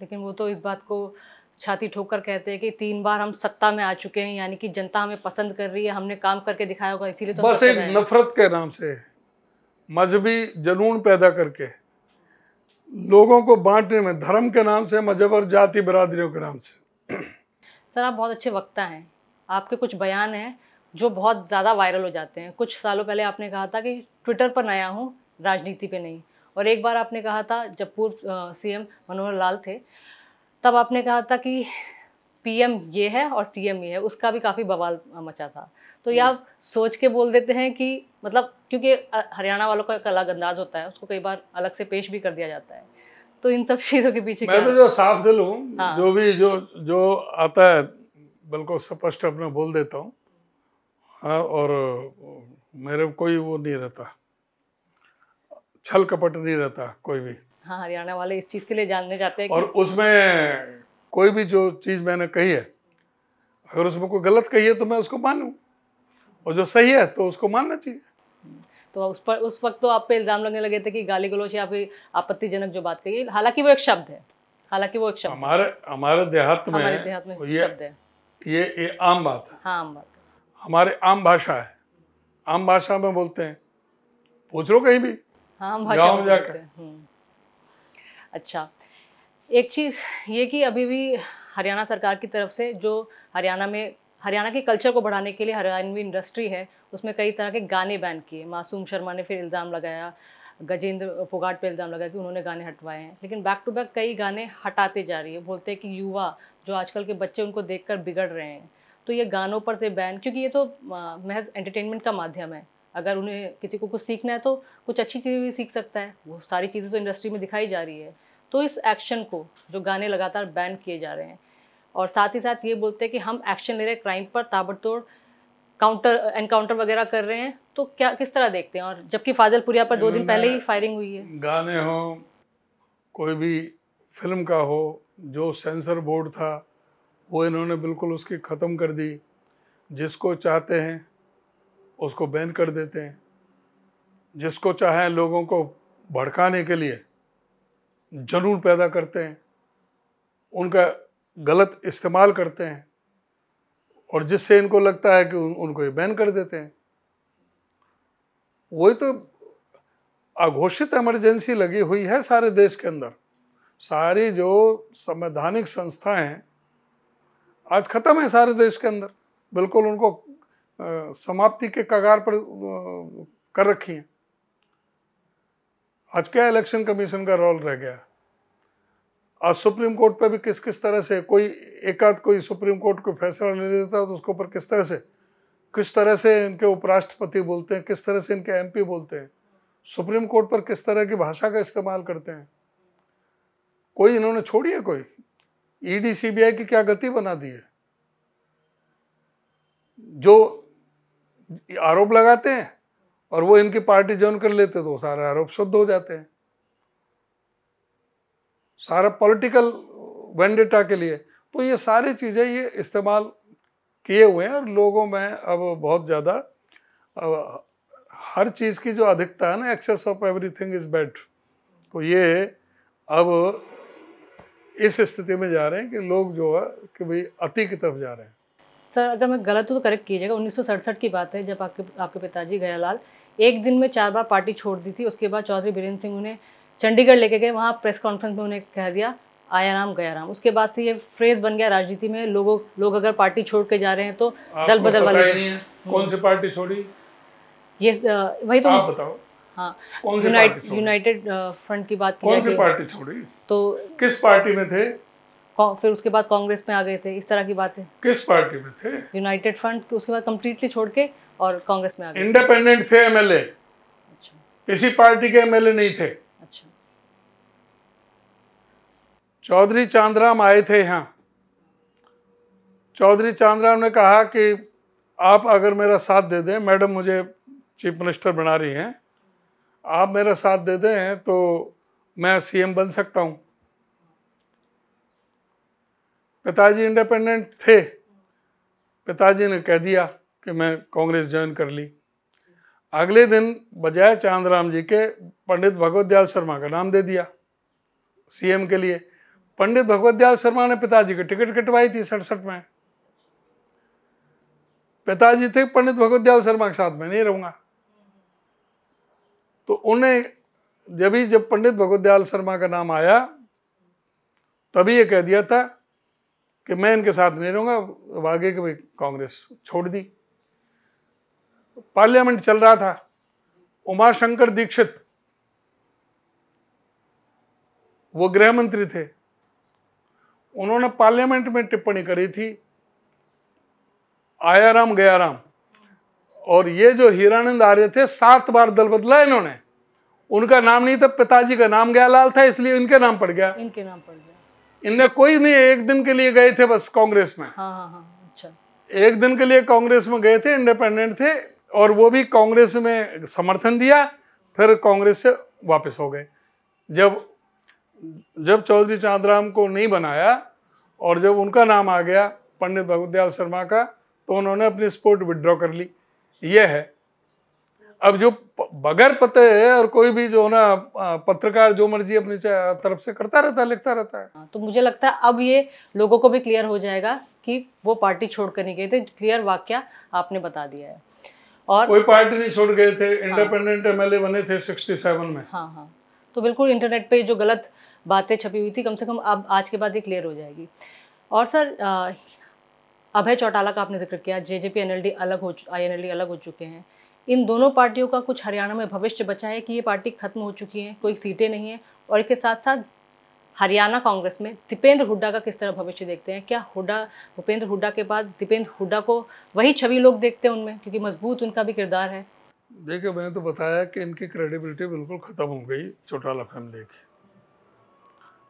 लेकिन वो तो इस बात को छाती ठोक कर कहते हैं कि 3 बार हम सत्ता में आ चुके हैं, यानी कि जनता हमें पसंद कर रही है, हमने काम करके दिखाया होगा, इसीलिए तो बस एक नफरत के नाम से, मजहबी जुनून पैदा करके लोगों को बांटने में, धर्म के नाम से, मजहब और जाति बिरादरियों के नाम से। सर आप बहुत अच्छे वक्ता हैं, आपके कुछ बयान हैं जो बहुत ज़्यादा वायरल हो जाते हैं। कुछ सालों पहले आपने कहा था कि ट्विटर पर नया हूँ, राजनीति पे नहीं। और एक बार आपने कहा था, जब पूर्व सीएम मनोहर लाल थे, तब आपने कहा था कि पीएम ये है और सीएम ये है, उसका भी काफ़ी बवाल मचा था। तो ये आप सोच के बोल देते हैं कि मतलब, क्योंकि हरियाणा वालों का एक अलग अंदाज होता है, उसको कई बार अलग से पेश भी कर दिया जाता है, तो इन सब चीज़ों के पीछे मैं तो जो साफ दिल हूँ, हाँ। जो भी जो आता है बिल्कुल स्पष्ट अपना बोल देता हूँ। हाँ, और मेरे कोई वो नहीं रहता, छल कपट नहीं रहता कोई भी। हाँ, हरियाणा वाले इस चीज़ के लिए जानने जाते हैं और उसमें कोई भी जो चीज़ मैंने कही है, अगर उसमें कोई गलत कही है तो मैं उसको मानूं, और जो सही है तो उसको मानना चाहिए। तो उस वक्त तो आप पे इल्ज़ाम लगने लगे थे कि गाली गलौज या फिर आपत्तिजनक जो बात कही, हालांकि वो एक शब्द है, हमारे देहात में शब्द है, ये आम बात है। हाँ, आम बात है, हमारे आम भाषा है, आम भाषा में बोलते हैं, पूछ लो कहीं भी, हाँ, आम भाषा में जाकर। अच्छा, एक चीज़ ये कि अभी भी हरियाणा सरकार की तरफ से जो हरियाणा के कल्चर को बढ़ाने के लिए हरियाणवी इंडस्ट्री है, उसमें कई तरह के गाने बैन किए। मासूम शर्मा ने फिर इल्ज़ाम लगाया, गजेंद्र फोगाट पे इल्ज़ाम लगाया कि उन्होंने गाने हटवाए हैं, लेकिन बैक टू बैक कई गाने हटाते जा रही है। बोलते हैं कि युवा जो आजकल के बच्चे उनको देखकर बिगड़ रहे हैं, तो ये गानों पर से बैन, क्योंकि ये तो महज एंटरटेनमेंट का माध्यम है। अगर उन्हें किसी को कुछ सीखना है तो कुछ अच्छी चीज़ें भी सीख सकता है, वो सारी चीज़ें तो इंडस्ट्री में दिखाई जा रही है। तो इस एक्शन को, जो गाने लगातार बैन किए जा रहे हैं, और साथ ही साथ ये बोलते हैं कि हम एक्शन ले रहे हैं क्राइम पर, ताबड़तोड़ एनकाउंटर वगैरह कर रहे हैं, तो क्या किस तरह देखते हैं? और जबकि फाजिलपुरिया पर 2 दिन पहले ही फायरिंग हुई है। गाने हो, कोई भी फिल्म का हो, जो सेंसर बोर्ड था वो इन्होंने बिल्कुल उसकी ख़त्म कर दी। जिसको चाहते हैं उसको बैन कर देते हैं, जिसको चाहे लोगों को भड़काने के लिए जुनून पैदा करते हैं, उनका गलत इस्तेमाल करते हैं, और जिससे इनको लगता है कि उनको ये बैन कर देते हैं। वही तो अघोषित इमरजेंसी लगी हुई है सारे देश के अंदर। सारी जो संवैधानिक संस्थाएं हैं आज खत्म है सारे देश के अंदर, बिल्कुल उनको समाप्ति के कगार पर कर रखी हैं। आज क्या इलेक्शन कमीशन का रोल रह गया? आज सुप्रीम कोर्ट पे भी किस किस तरह से कोई सुप्रीम कोर्ट को फैसला ले लेता है तो उसके ऊपर किस तरह से इनके उपराष्ट्रपति बोलते हैं, किस तरह से इनके एमपी बोलते हैं, सुप्रीम कोर्ट पर किस तरह की भाषा का इस्तेमाल करते हैं। कोई इन्होंने छोड़ी है? कोई ईडी सीबीआई की क्या गति बना दी है? जो आरोप लगाते हैं और वो इनकी पार्टी ज्वाइन कर लेते तो सारे आरोप शुद्ध हो जाते हैं, सारा पॉलिटिकल वेंडेटा के लिए। तो ये सारी चीज़ें ये इस्तेमाल किए हुए हैं, और लोगों में अब बहुत ज़्यादा हर चीज़ की जो अधिकता है ना, excess of everything is bad. तो ये अब इस स्थिति में जा रहे हैं कि लोग जो है कि भाई अति की तरफ जा रहे हैं। सर अगर मैं गलत हूँ तो करेक्ट कीजिएगा, 1967 की बात है जब आपके पिताजी गयालाल एक दिन में 4 बार पार्टी छोड़ दी थी। उसके बाद चौधरी बीरेंद्र सिंह उन्हें चंडीगढ़ लेके गए, वहाँ प्रेस कॉन्फ्रेंस में उन्हें कह दिया आया राम गया राम, उसके बाद से ये फ्रेज बन गया राजनीति में। लोग अगर पार्टी छोड़ के जा रहे हैं तो दल बदल वाले। पता ही नहीं है कौन सी पार्टी छोड़ी, ये वही तो आप बताओ। हाँ, कौन सी पार्टी छोड़ी? यूनाइटेड फ्रंट की बात की कौन जाए सी पार्टी छोड़ी, तो किस पार्टी में थे? फिर उसके बाद कांग्रेस में आ गए थे, इस तरह की बातें। किस पार्टी में थे? यूनाइटेड फ्रंट, उसके बाद कंप्लीटली छोड़ के और कांग्रेस में आ गए। इंडिपेंडेंट थे एमएलए, अच्छा किसी पार्टी के एमएलए नहीं थे। अच्छा। चौधरी चांदराम आए थे यहाँ। चौधरी चांदराम ने कहा कि आप अगर मेरा साथ दे दें, मैडम मुझे चीफ मिनिस्टर बना रही हैं, आप मेरा साथ दे दें तो मैं सीएम बन सकता हूँ। पिताजी इंडिपेंडेंट थे, पिताजी ने कह दिया कि मैं कांग्रेस ज्वाइन कर ली। अगले दिन बजाय चांदराम जी के पंडित भगवत दयाल शर्मा का नाम दे दिया सीएम के लिए। पंडित भगवत दयाल शर्मा ने पिताजी की टिकट कटवाई थी 67 में। पिताजी थे पंडित भगवत दयाल शर्मा के साथ मैं नहीं रहूंगा, तो उन्हें जब पंडित भगवत दयाल शर्मा का नाम आया तभी ये कह दिया था कि मैं इनके साथ नहीं रहूंगा। अब आगे के भाई कांग्रेस छोड़ दी। पार्लियामेंट चल रहा था, उमाशंकर दीक्षित वो गृह मंत्री थे, उन्होंने पार्लियामेंट में टिप्पणी करी थी आया राम गया राम। और ये जो हीरानंद आर्य थे 7 बार दल बदला इन्होंने, उनका नाम नहीं था, पिताजी का नाम गयालाल था इसलिए इनके नाम पड़ गया। इनके नाम पड़ गया। इनने कोई नहीं, एक दिन के लिए गए थे बस कांग्रेस में। हाँ, अच्छा। एक दिन के लिए कांग्रेस में गए थे, इंडिपेंडेंट थे, और वो भी कांग्रेस में समर्थन दिया, फिर कांग्रेस से वापस हो गए। जब चौधरी चांदराम को नहीं बनाया और जब उनका नाम आ गया पंडित भगवत दयाल शर्मा का, तो उन्होंने अपनी सपोर्ट विड्रॉ कर ली। ये है। अब जो बगैर पते है और कोई भी जो ना पत्रकार जो मर्जी अपनी तरफ से करता रहता है, लिखता रहता है। तो मुझे लगता है अब ये लोगों को भी क्लियर हो जाएगा कि वो पार्टी छोड़ कर नहीं गए थे। क्लियर वाक्य आपने बता दिया है। और कोई पार्टी नहीं छोड़ गए थे, इंडिपेंडेंट एमएलए बने थे 67 में। हाँ, तो बिल्कुल इंटरनेट पे जो गलत बातें छपी हुई थी, कम से कम अब आज के बाद ये क्लियर हो जाएगी। और सर, अभय चौटाला का आपने जिक्र किया, जेजेपी INLD अलग हो चुके हैं। इन दोनों पार्टियों का कुछ हरियाणा में भविष्य बचा है कि ये पार्टी खत्म हो चुकी है, कोई सीटें नहीं है? और इसके साथ साथ हरियाणा कांग्रेस में दीपेंद्र हुड्डा का किस तरह भविष्य देखते हैं? क्या भूपेंद्र हुड्डा के बाद दीपेंद्र हुड्डा को वही छवि लोग देखते हैं उनमें, क्योंकि मजबूत उनका भी किरदार है? देखिए, मैंने तो बताया कि इनकी क्रेडिबिलिटी बिल्कुल ख़त्म हो गई चौटाला फैमिली की।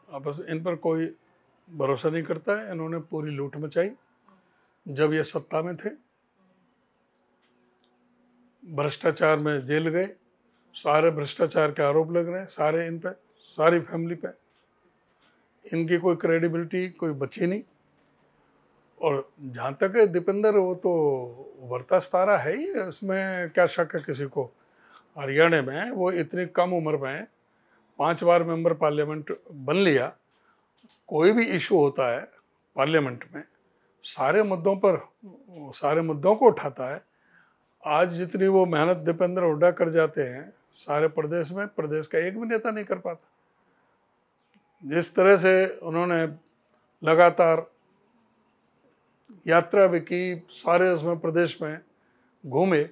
अब बस इन पर कोई भरोसा नहीं करता है। इन्होंने पूरी लूट मचाई जब ये सत्ता में थे, भ्रष्टाचार में जेल गए, सारे भ्रष्टाचार के आरोप लग रहे हैं सारे इन पे, सारी फैमिली पे। इनकी कोई क्रेडिबिलिटी कोई बची नहीं। और जहाँ तक है दीपेंद्र, वो तो उभरता सितारा है ही, उसमें क्या शक है किसी को। हरियाणा में वो इतनी कम उम्र में 5 बार मेंबर पार्लियामेंट बन लिया। कोई भी इशू होता है पार्लियामेंट में, सारे मुद्दों को उठाता है। आज जितनी वो मेहनत दीपेंद्र हुड्डा कर जाते हैं सारे प्रदेश में, प्रदेश का एक भी नेता नहीं कर पाता। जिस तरह से उन्होंने लगातार यात्रा भी की, सारे उसमें प्रदेश में घूमे।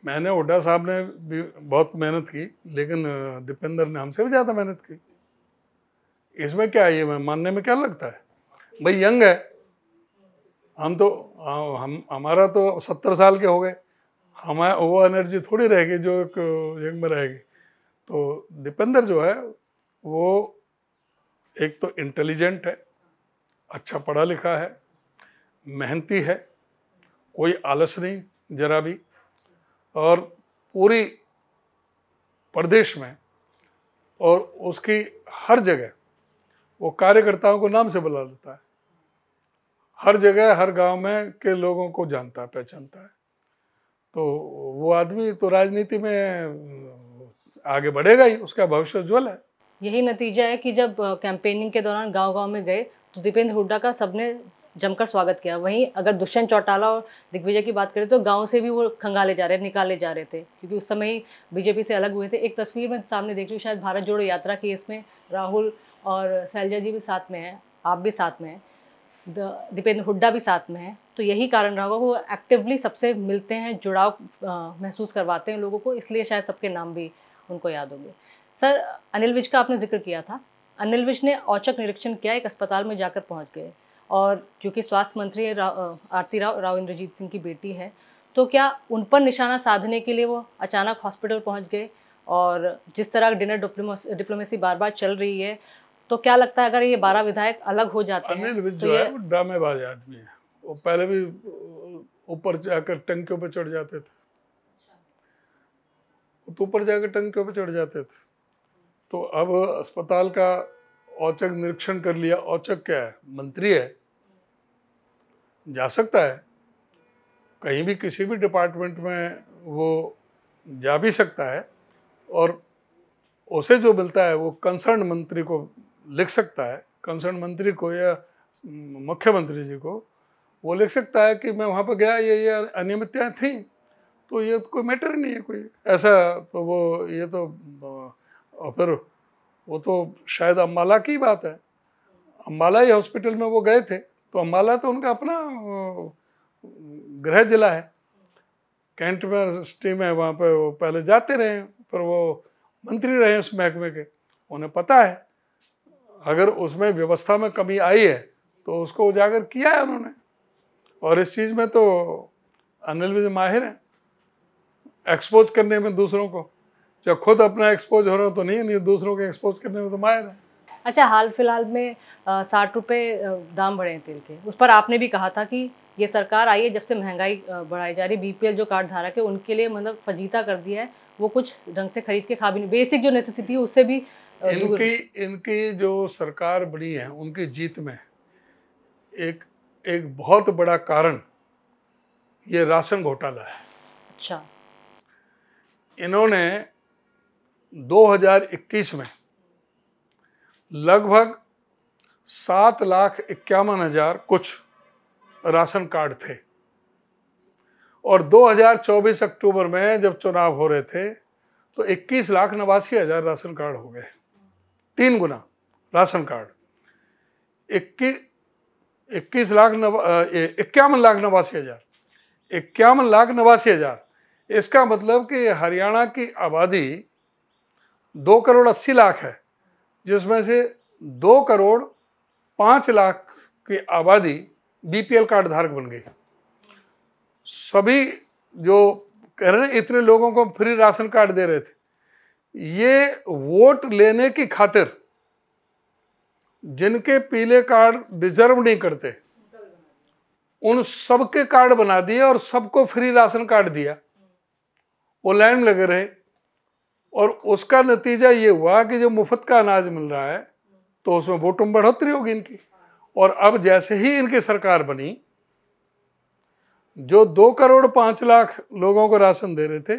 मैंने हुड्डा साहब ने भी बहुत मेहनत की, लेकिन दीपेंद्र ने हमसे भी ज़्यादा मेहनत की। इसमें क्या है, ये मैं मानने में क्या लगता है? भाई यंग है, हमारा तो 70 साल के हो गए, हमारा वो एनर्जी थोड़ी रहेगी जो एक यंग में रहेगी। तो दीपेंद्र जो है वो एक तो इंटेलिजेंट है, अच्छा पढ़ा लिखा है, मेहनती है, कोई आलस नहीं जरा भी, और पूरी प्रदेश में और उसकी हर जगह वो कार्यकर्ताओं को नाम से बुला लेता है। हर जगह हर गांव में के लोगों को जानता है, पहचानता है। तो वो आदमी तो राजनीति में आगे बढ़ेगा ही, उसका भविष्य उज्ज्वल है। यही नतीजा है कि जब कैंपेनिंग के दौरान गांव-गांव में गए तो दीपेंद्र हुड्डा का सबने जमकर स्वागत किया। वहीं अगर दुष्यंत चौटाला और दिग्विजय की बात करें तो गांव से भी वो खंगाले जा रहे, निकाले जा रहे थे, क्योंकि उस समय ही बीजेपी से अलग हुए थे। एक तस्वीर में सामने देख रही हूँ, शायद भारत जोड़ो यात्रा की, इसमें राहुल और शैलजा जी भी साथ में हैं, आप भी साथ में हैं, दीपेंद्र हुड्डा भी साथ में है। तो यही कारण रहा होगा, वो एक्टिवली सबसे मिलते हैं, जुड़ाव महसूस करवाते हैं लोगों को, इसलिए शायद सबके नाम भी उनको याद होंगे। सर, अनिल विज का आपने जिक्र किया था। अनिल विज ने औचक निरीक्षण किया, एक अस्पताल में जाकर पहुंच गए, और क्योंकि स्वास्थ्य मंत्री आरती राव इंद्रजीत सिंह की बेटी है, तो क्या उन पर निशाना साधने के लिए वो अचानक हॉस्पिटल पहुंच गए? और जिस तरह डिनर डिप्लोमेसी बार बार चल रही है, तो क्या लगता है अगर ये 12 विधायक अलग हो जाते हैं अनिल विज तो जो ये है वो ड्रामेबाज आदमी है। वो पहले भी ऊपर जाकर टंकियों पे चढ़ जाते थे, वो तो ऊपर जाकर टंकियों पे चढ़ जाते थे। तो अब अस्पताल का औचक निरीक्षण कर लिया। औचक क्या है, मंत्री है, जा सकता है कहीं भी, किसी भी डिपार्टमेंट में वो जा भी सकता है, और उसे जो मिलता है वो कंसर्न मंत्री को लिख सकता है, कंसर्न मंत्री को या मुख्यमंत्री जी को वो लिख सकता है कि मैं वहाँ पर गया, ये अनियमितताएं थी, तो ये कोई मैटर नहीं है कोई ऐसा। तो वो ये तो और फिर वो तो शायद अम्बाला की बात है, अम्बाला ही हॉस्पिटल में वो गए थे, तो अम्बाला तो उनका अपना गृह जिला है, कैंट यूनिवर्सिटी में, वहाँ पे वो पहले जाते रहे, फिर वो मंत्री रहे उस महकमे के, उन्हें पता है अगर उसमें व्यवस्था में कमी आई है तो उसको उजागर किया है उन्होंने। और इस चीज़ में तो अनिल विज माहिर हैं एक्सपोज करने में दूसरों को, जब खुद अपना एक्सपोज हो रहा हो तो नहीं दूसरों को एक्सपोज करने में तो माहिर है। अच्छा, हाल फिलहाल में 60 रुपये दाम बढ़े हैं तेल के, उस पर आपने भी कहा था कि ये सरकार आई है जब से महंगाई बढ़ाई जा रही है, बीपीएल जो कार्ड धारक है उनके लिए मतलब फजीता कर दिया है, वो कुछ ढंग से खरीद के खा भी नहीं, बेसिक जो नेसेसिटी है उससे भी दूर। इनकी जो सरकार बनी है उनकी जीत में एक एक बहुत बड़ा कारण ये राशन घोटाला है। अच्छा। इन्होंने 2021 में लगभग 7,51,000 कुछ राशन कार्ड थे, और 2024 अक्टूबर में जब चुनाव हो रहे थे तो 21,89,000 राशन कार्ड हो गए, 3 गुना राशन कार्ड। 51,89,000। इसका मतलब कि हरियाणा की आबादी 2,80,00,000 है, जिसमें से 2,05,00,000 की आबादी बीपीएल कार्ड धारक बन गई। सभी जो कह रहे हैं इतने लोगों को फ्री राशन कार्ड दे रहे थे, ये वोट लेने की खातिर जिनके पीले कार्ड डिजर्व नहीं करते उन सबके कार्ड बना दिए और सबको फ्री राशन कार्ड दिया, वो लाइन में लगे रहे, और उसका नतीजा ये हुआ कि जो मुफ्त का अनाज मिल रहा है तो उसमें वोटों में बढ़ोतरी होगी इनकी। और अब जैसे ही इनकी सरकार बनी, जो 2,05,00,000 लोगों को राशन दे रहे थे,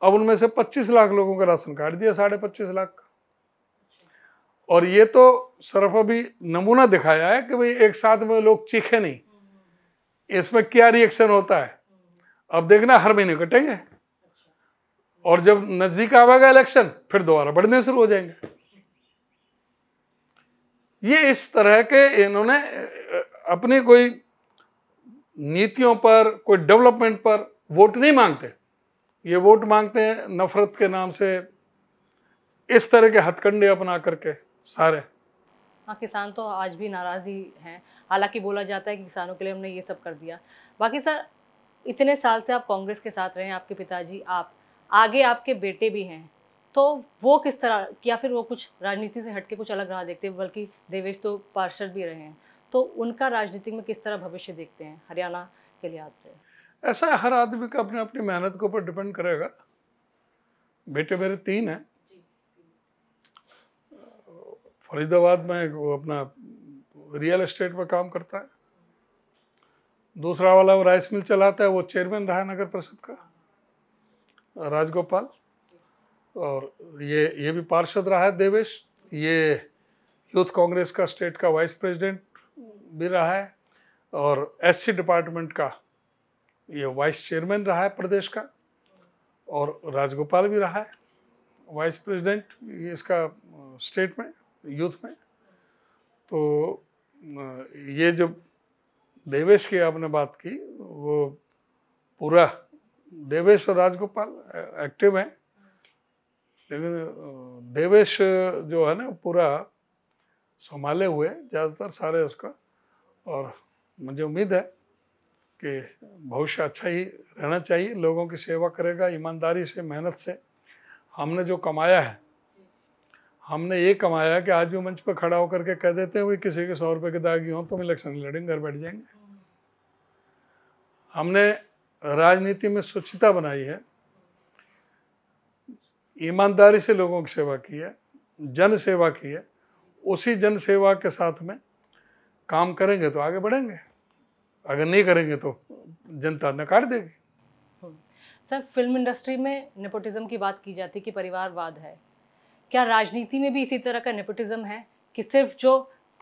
अब उनमें से 25 लाख लोगों का राशन कार्ड दिया, 25.5 लाख का। और ये तो सिर्फ अभी नमूना दिखाया है कि भाई एक साथ में लोग चीखे नहीं, इसमें क्या रिएक्शन होता है अब देखना, हर महीने कटेंगे, और जब नजदीक आवेगा इलेक्शन फिर दोबारा बढ़ने शुरू हो जाएंगे। ये इस तरह के इन्होंने अपनी कोई नीतियों पर, कोई डेवलपमेंट पर वोट नहीं मांगते, ये वोट मांगते हैं नफरत के नाम से, इस तरह के हथकंडे अपना करके सारे। हाँ, किसान तो आज भी नाराज ही हैं, हालांकि बोला जाता है कि किसानों के लिए हमने ये सब कर दिया। बाकी सर, इतने साल से आप कांग्रेस के साथ रहे हैं, आपके पिताजी, आप, आगे आपके बेटे भी हैं, तो वो किस तरह, या फिर वो कुछ राजनीति से हटके कुछ अलग राह देखते हैं? बल्कि देवेश तो पार्षद भी रहे हैं, तो उनका राजनीति में किस तरह भविष्य देखते हैं हरियाणा के लिहाज से? ऐसा हर आदमी का अपने अपनी मेहनत के ऊपर डिपेंड करेगा। बेटे मेरे 3 हैं, फरीदाबाद में वो अपना रियल एस्टेट पर काम करता है, दूसरा वाला वो राइस मिल चलाता है, वो चेयरमैन रहा है नगर परिषद का, राजगोपाल, और ये भी पार्षद रहा है देवेश, ये यूथ कांग्रेस का स्टेट का वाइस प्रेसिडेंट भी रहा है, और एससी डिपार्टमेंट का ये वाइस चेयरमैन रहा है प्रदेश का, और राजगोपाल भी रहा है वाइस प्रेसिडेंट ये इसका स्टेट में, यूथ में। तो ये जो देवेश की आपने बात की, वो पूरा देवेश और राजगोपाल एक्टिव हैं, लेकिन देवेश जो है ना पूरा संभाले हुए ज़्यादातर सारे उसका, और मुझे उम्मीद है कि भविष्य अच्छा ही रहना चाहिए, लोगों की सेवा करेगा ईमानदारी से, मेहनत से। हमने जो कमाया है, हमने ये कमाया कि आज भी मंच पर खड़ा होकर के कह देते हैं, किसी के 100 रुपये के दागी हों तो हम इलेक्शन लड़ेंगे, घर बैठ जाएंगे। हमने राजनीति में स्वच्छता बनाई है, ईमानदारी से लोगों की सेवा की है, जन सेवा की है। उसी जन सेवा के साथ में काम करेंगे तो आगे बढ़ेंगे, अगर नहीं करेंगे तो जनता नकार देगी। सर, फिल्म इंडस्ट्री में नेपोटिज्म की बात की जाती है कि परिवारवाद है, क्या राजनीति में भी इसी तरह का नेपोटिज्म है कि सिर्फ जो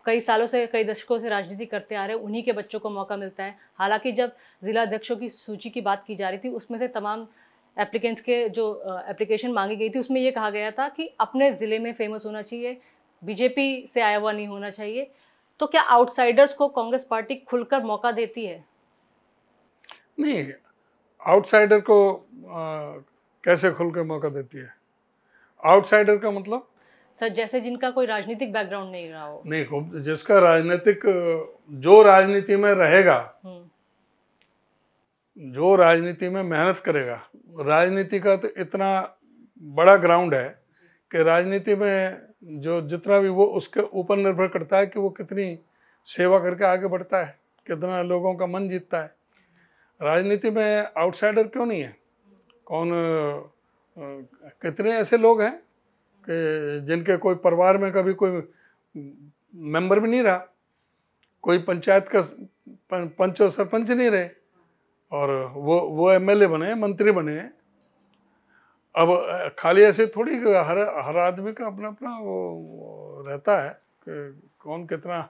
कई सालों से, कई दशकों से राजनीति करते आ रहे हैं उन्हीं के बच्चों को मौका मिलता है? हालांकि जब जिला अध्यक्षों की सूची की बात की जा रही थी, उसमें से तमाम एप्लीकेंट्स के जो एप्लीकेशन मांगी गई थी, उसमें ये कहा गया था कि अपने ज़िले में फेमस होना चाहिए, बीजेपी से आया हुआ नहीं होना चाहिए। तो क्या आउटसाइडर्स को कांग्रेस पार्टी खुलकर मौका देती है? नहीं, आउटसाइडर को कैसे खुल के मौका देती है? आउटसाइडर का मतलब सर, जैसे जिनका कोई राजनीतिक बैकग्राउंड नहीं रहा हो। नहीं, जिसका राजनीतिक, जो राजनीति में रहेगा, जो राजनीति में मेहनत करेगा, राजनीति का तो इतना बड़ा ग्राउंड है कि राजनीति में जो जितना भी वो उसके ऊपर निर्भर करता है कि वो कितनी सेवा करके आगे बढ़ता है, कितना लोगों का मन जीतता है। राजनीति में आउटसाइडर क्यों नहीं है? कौन कितने ऐसे लोग हैं कि जिनके कोई परिवार में कभी कोई मेंबर भी नहीं रहा, कोई पंचायत का पंच और सरपंच नहीं रहे, और वो एमएलए बने, मंत्री बने। अब खाली ऐसे थोड़ी हर आदमी का अपना अपना वो रहता है कि कौन कितना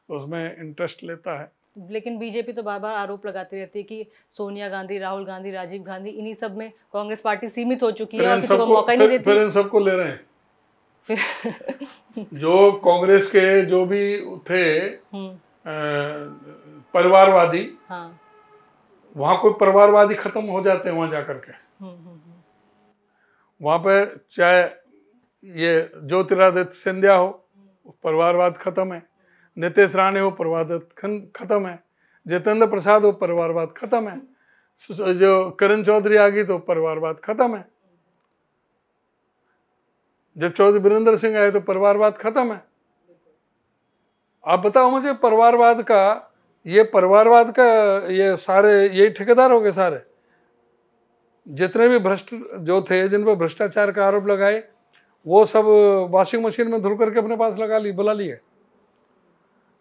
उसमें इंटरेस्ट लेता है। लेकिन बीजेपी तो बार बार आरोप लगाती रहती है कि सोनिया गांधी, राहुल गांधी, राजीव गांधी, इन्हीं सब में कांग्रेस पार्टी सीमित हो चुकी है और किसी को मौका ही नहीं देती। फिर इन सबको ले रहे हैं जो कांग्रेस के जो भी थे परिवारवादी, हाँ, वहाँ कोई परिवारवादी खत्म हो जाते हैं वहाँ जाकर के। वहाँ पे चाहे ये ज्योतिरादित्य सिंधिया हो, परिवारवाद खत्म है, नीतीश राणे हो, परिवारवाद खत्म है, जितेंद्र प्रसाद हो, परिवारवाद खत्म है, जो किरण चौधरी आ गई तो परिवारवाद खत्म है, जब चौधरी वीरेंद्र सिंह आए तो परिवारवाद खत्म है। आप बताओ मुझे, परिवारवाद का ये सारे यही ठेकेदार हो गए सारे? जितने भी भ्रष्ट जो थे, जिन पर भ्रष्टाचार का आरोप लगाए, वो सब वॉशिंग मशीन में धुल करके अपने पास बुला लिए।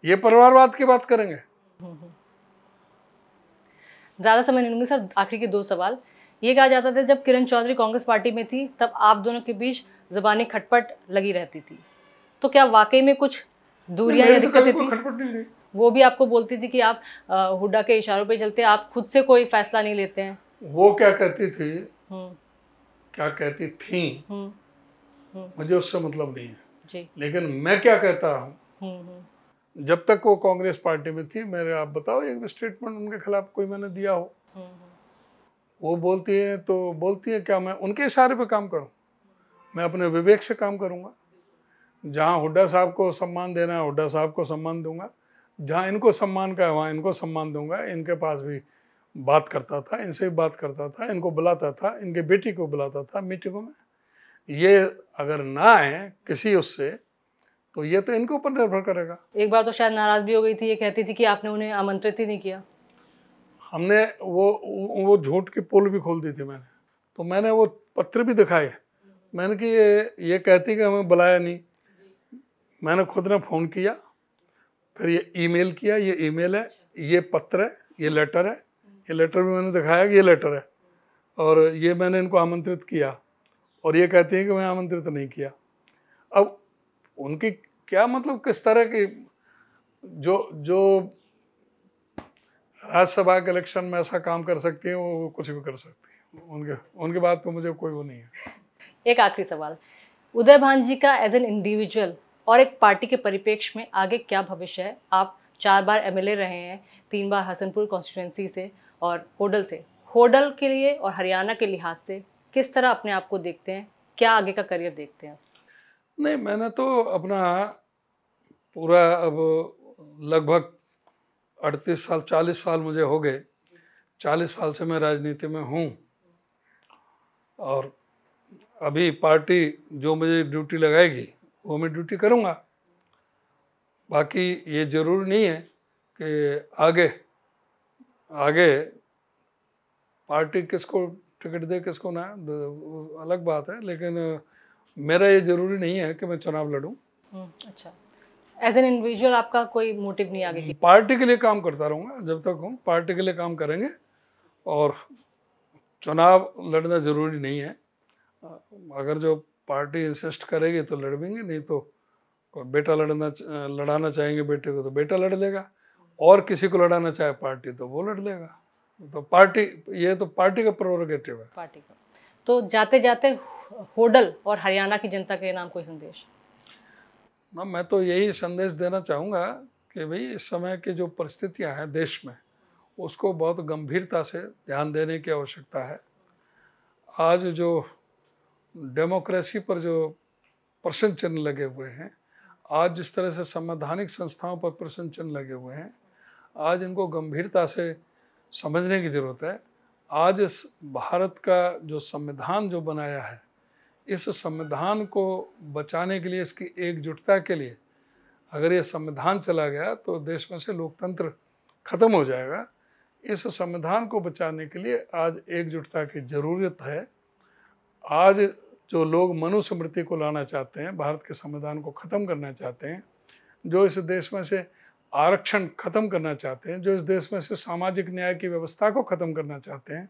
ये परिवारवाद की बात करेंगे? ज्यादा समय नहीं लूंगी सर, आखिरी के 2 सवाल। ये कहा जाता था जब किरण चौधरी कांग्रेस पार्टी में थी तब आप दोनों के बीच ज़बानी खटपट लगी रहती थी, तो क्या वाकई में कुछ दूरियां या दिक्कतें थी? खटपट नहीं रही। वो भी आपको बोलती थी कि आप हुड्डा के इशारों पे चलते, आप खुद से कोई फैसला नहीं लेते हैं। वो क्या कहती थी, क्या कहती थी, मुझे उससे मतलब नहीं है जी। लेकिन मैं क्या कहता हूँ, जब तक वो कांग्रेस पार्टी में थी, मेरे आप बताओ एक भी स्टेटमेंट उनके खिलाफ कोई मैंने दिया हो? वो बोलती है तो बोलती है, क्या मैं उनके इशारे पे काम करूं? मैं अपने विवेक से काम करूंगा। जहां हुड्डा साहब को सम्मान देना है हुड्डा साहब को सम्मान दूंगा, जहां इनको सम्मान का है वहां इनको सम्मान दूंगा। इनके पास भी बात करता था, इनसे भी बात करता था, इनको बुलाता था, इनके बेटी को बुलाता था मीटिंगों में। ये अगर ना आए किसी उससे तो ये तो इनके ऊपर निर्भर करेगा। एक बार तो शायद नाराज भी हो गई थी, ये कहती थी कि आपने उन्हें आमंत्रित ही नहीं किया। हमने वो झूठ की पोल भी खोल दी थी मैंने, तो मैंने वो पत्र भी दिखाए। मैंने कि ये कहती कि हमें बुलाया नहीं। मैंने खुद ने फ़ोन किया, फिर ये ईमेल किया, ये ईमेल है, ये पत्र है, ये लेटर है, ये लेटर भी मैंने दिखाया कि ये लेटर है, और ये मैंने इनको आमंत्रित किया, और ये कहती है कि मैं आमंत्रित नहीं किया। अब उनकी क्या मतलब, किस तरह की जो राज्यसभा के इलेक्शन में ऐसा काम कर सकती हैं, वो कुछ भी कर सकती हैं। उनके बात पे मुझे कोई वो नहीं है। एक आखिरी सवाल, उदय भान जी का एज एन इंडिविजुअल और एक पार्टी के परिप्रेक्ष्य में आगे क्या भविष्य है? आप 4 बार एमएलए रहे हैं, 3 बार हसनपुर कॉन्स्टिट्यूंसी से और होडल से। होडल के लिए और हरियाणा के लिहाज से किस तरह अपने आप को देखते हैं? क्या आगे का करियर देखते हैं? नहीं, मैंने तो अपना पूरा अब लगभग 38 साल 40 साल मुझे हो गए, 40 साल से मैं राजनीति में हूँ। और अभी पार्टी जो मुझे ड्यूटी लगाएगी वो मैं ड्यूटी करूँगा। बाकी ये ज़रूरी नहीं है कि आगे पार्टी किसको टिकट दे किसको ना, अलग बात है, लेकिन मेरा ये ज़रूरी नहीं है कि मैं चुनाव लड़ूं। अच्छा, एज एन इंडिविजुअल आपका कोई मोटिव नहीं आगे की? पार्टी के लिए काम करता रहूँगा जब तक हूँ, पार्टी के लिए काम करेंगे और चुनाव लड़ना ज़रूरी नहीं है। अगर जो पार्टी इंसिस्ट करेगी तो लड़ेंगे, नहीं तो बेटा लड़ाना चाहेंगे बेटे को तो बेटा लड़ लेगा, और किसी को लड़ाना चाहे पार्टी तो वो लड़ लेगा। तो पार्टी, ये तो पार्टी का प्रोरोगेटिव है, पार्टी का। तो जाते जाते होडल और हरियाणा की जनता के नाम कोई संदेश? मैं तो यही संदेश देना चाहूँगा कि भाई इस समय की जो परिस्थितियाँ हैं देश में, उसको बहुत गंभीरता से ध्यान देने की आवश्यकता है। आज जो डेमोक्रेसी पर जो प्रश्न चिन्ह लगे हुए हैं, आज जिस तरह से संवैधानिक संस्थाओं पर प्रश्न चिन्ह लगे हुए हैं, आज इनको गंभीरता से समझने की ज़रूरत है। आज इस भारत का जो संविधान जो बनाया है, इस संविधान को बचाने के लिए, इसकी एकजुटता के लिए, अगर ये संविधान चला गया तो देश में से लोकतंत्र खत्म हो जाएगा। इस संविधान को बचाने के लिए आज एकजुटता की ज़रूरत है। आज जो लोग मनुस्मृति को लाना चाहते हैं, भारत के संविधान को ख़त्म करना चाहते हैं, जो इस देश में से आरक्षण ख़त्म करना चाहते हैं, जो इस देश में से सामाजिक न्याय की व्यवस्था को ख़त्म करना चाहते हैं,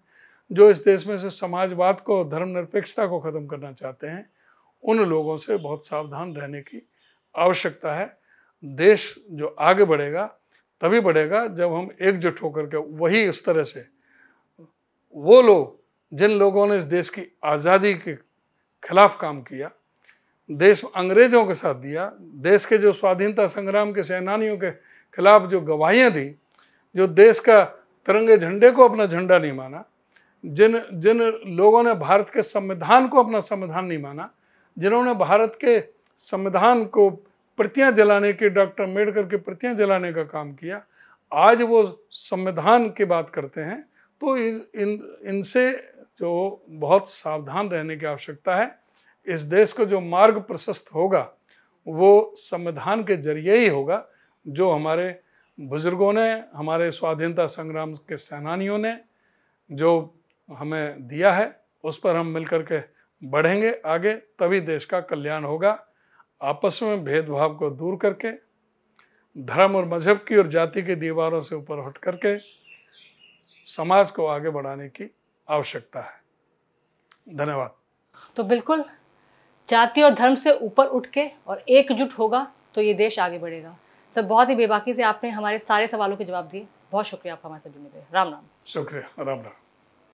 जो इस देश में से समाजवाद को, धर्मनिरपेक्षता को ख़त्म करना चाहते हैं, उन लोगों से बहुत सावधान रहने की आवश्यकता है। देश जो आगे बढ़ेगा तभी बढ़ेगा जब हम एकजुट होकर के, वही उस तरह से वो लोग जिन लोगों ने इस देश की आज़ादी के खिलाफ काम किया, देश अंग्रेज़ों के साथ दिया, देश के जो स्वाधीनता संग्राम के सेनानियों के खिलाफ जो गवाहियाँ दी, जो देश का तिरंगे झंडे को अपना झंडा नहीं माना, जिन लोगों ने भारत के संविधान को अपना संविधान नहीं माना, जिन्होंने भारत के संविधान को प्रतियां जलाने की, डॉक्टर अम्बेडकर की प्रतियां जलाने का काम किया, आज वो संविधान की बात करते हैं। तो इनसे जो बहुत सावधान रहने की आवश्यकता है। इस देश को जो मार्ग प्रशस्त होगा वो संविधान के जरिए ही होगा, जो हमारे बुजुर्गों ने, हमारे स्वाधीनता संग्राम के सेनानियों ने जो हमें दिया है, उस पर हम मिलकर के बढ़ेंगे आगे, तभी देश का कल्याण होगा। आपस में भेदभाव को दूर करके, धर्म और मजहब की और जाति की दीवारों से ऊपर हट करके समाज को आगे बढ़ाने की आवश्यकता है। धन्यवाद। तो बिल्कुल जाति और धर्म से ऊपर उठ के और एकजुट होगा तो ये देश आगे बढ़ेगा। सर, बहुत ही बेबाकी से आपने हमारे सारे सवालों के जवाब दिए। बहुत शुक्रिया आपका हमारे साथ जुड़ने के लिए। राम राम। शुक्रिया। राम राम।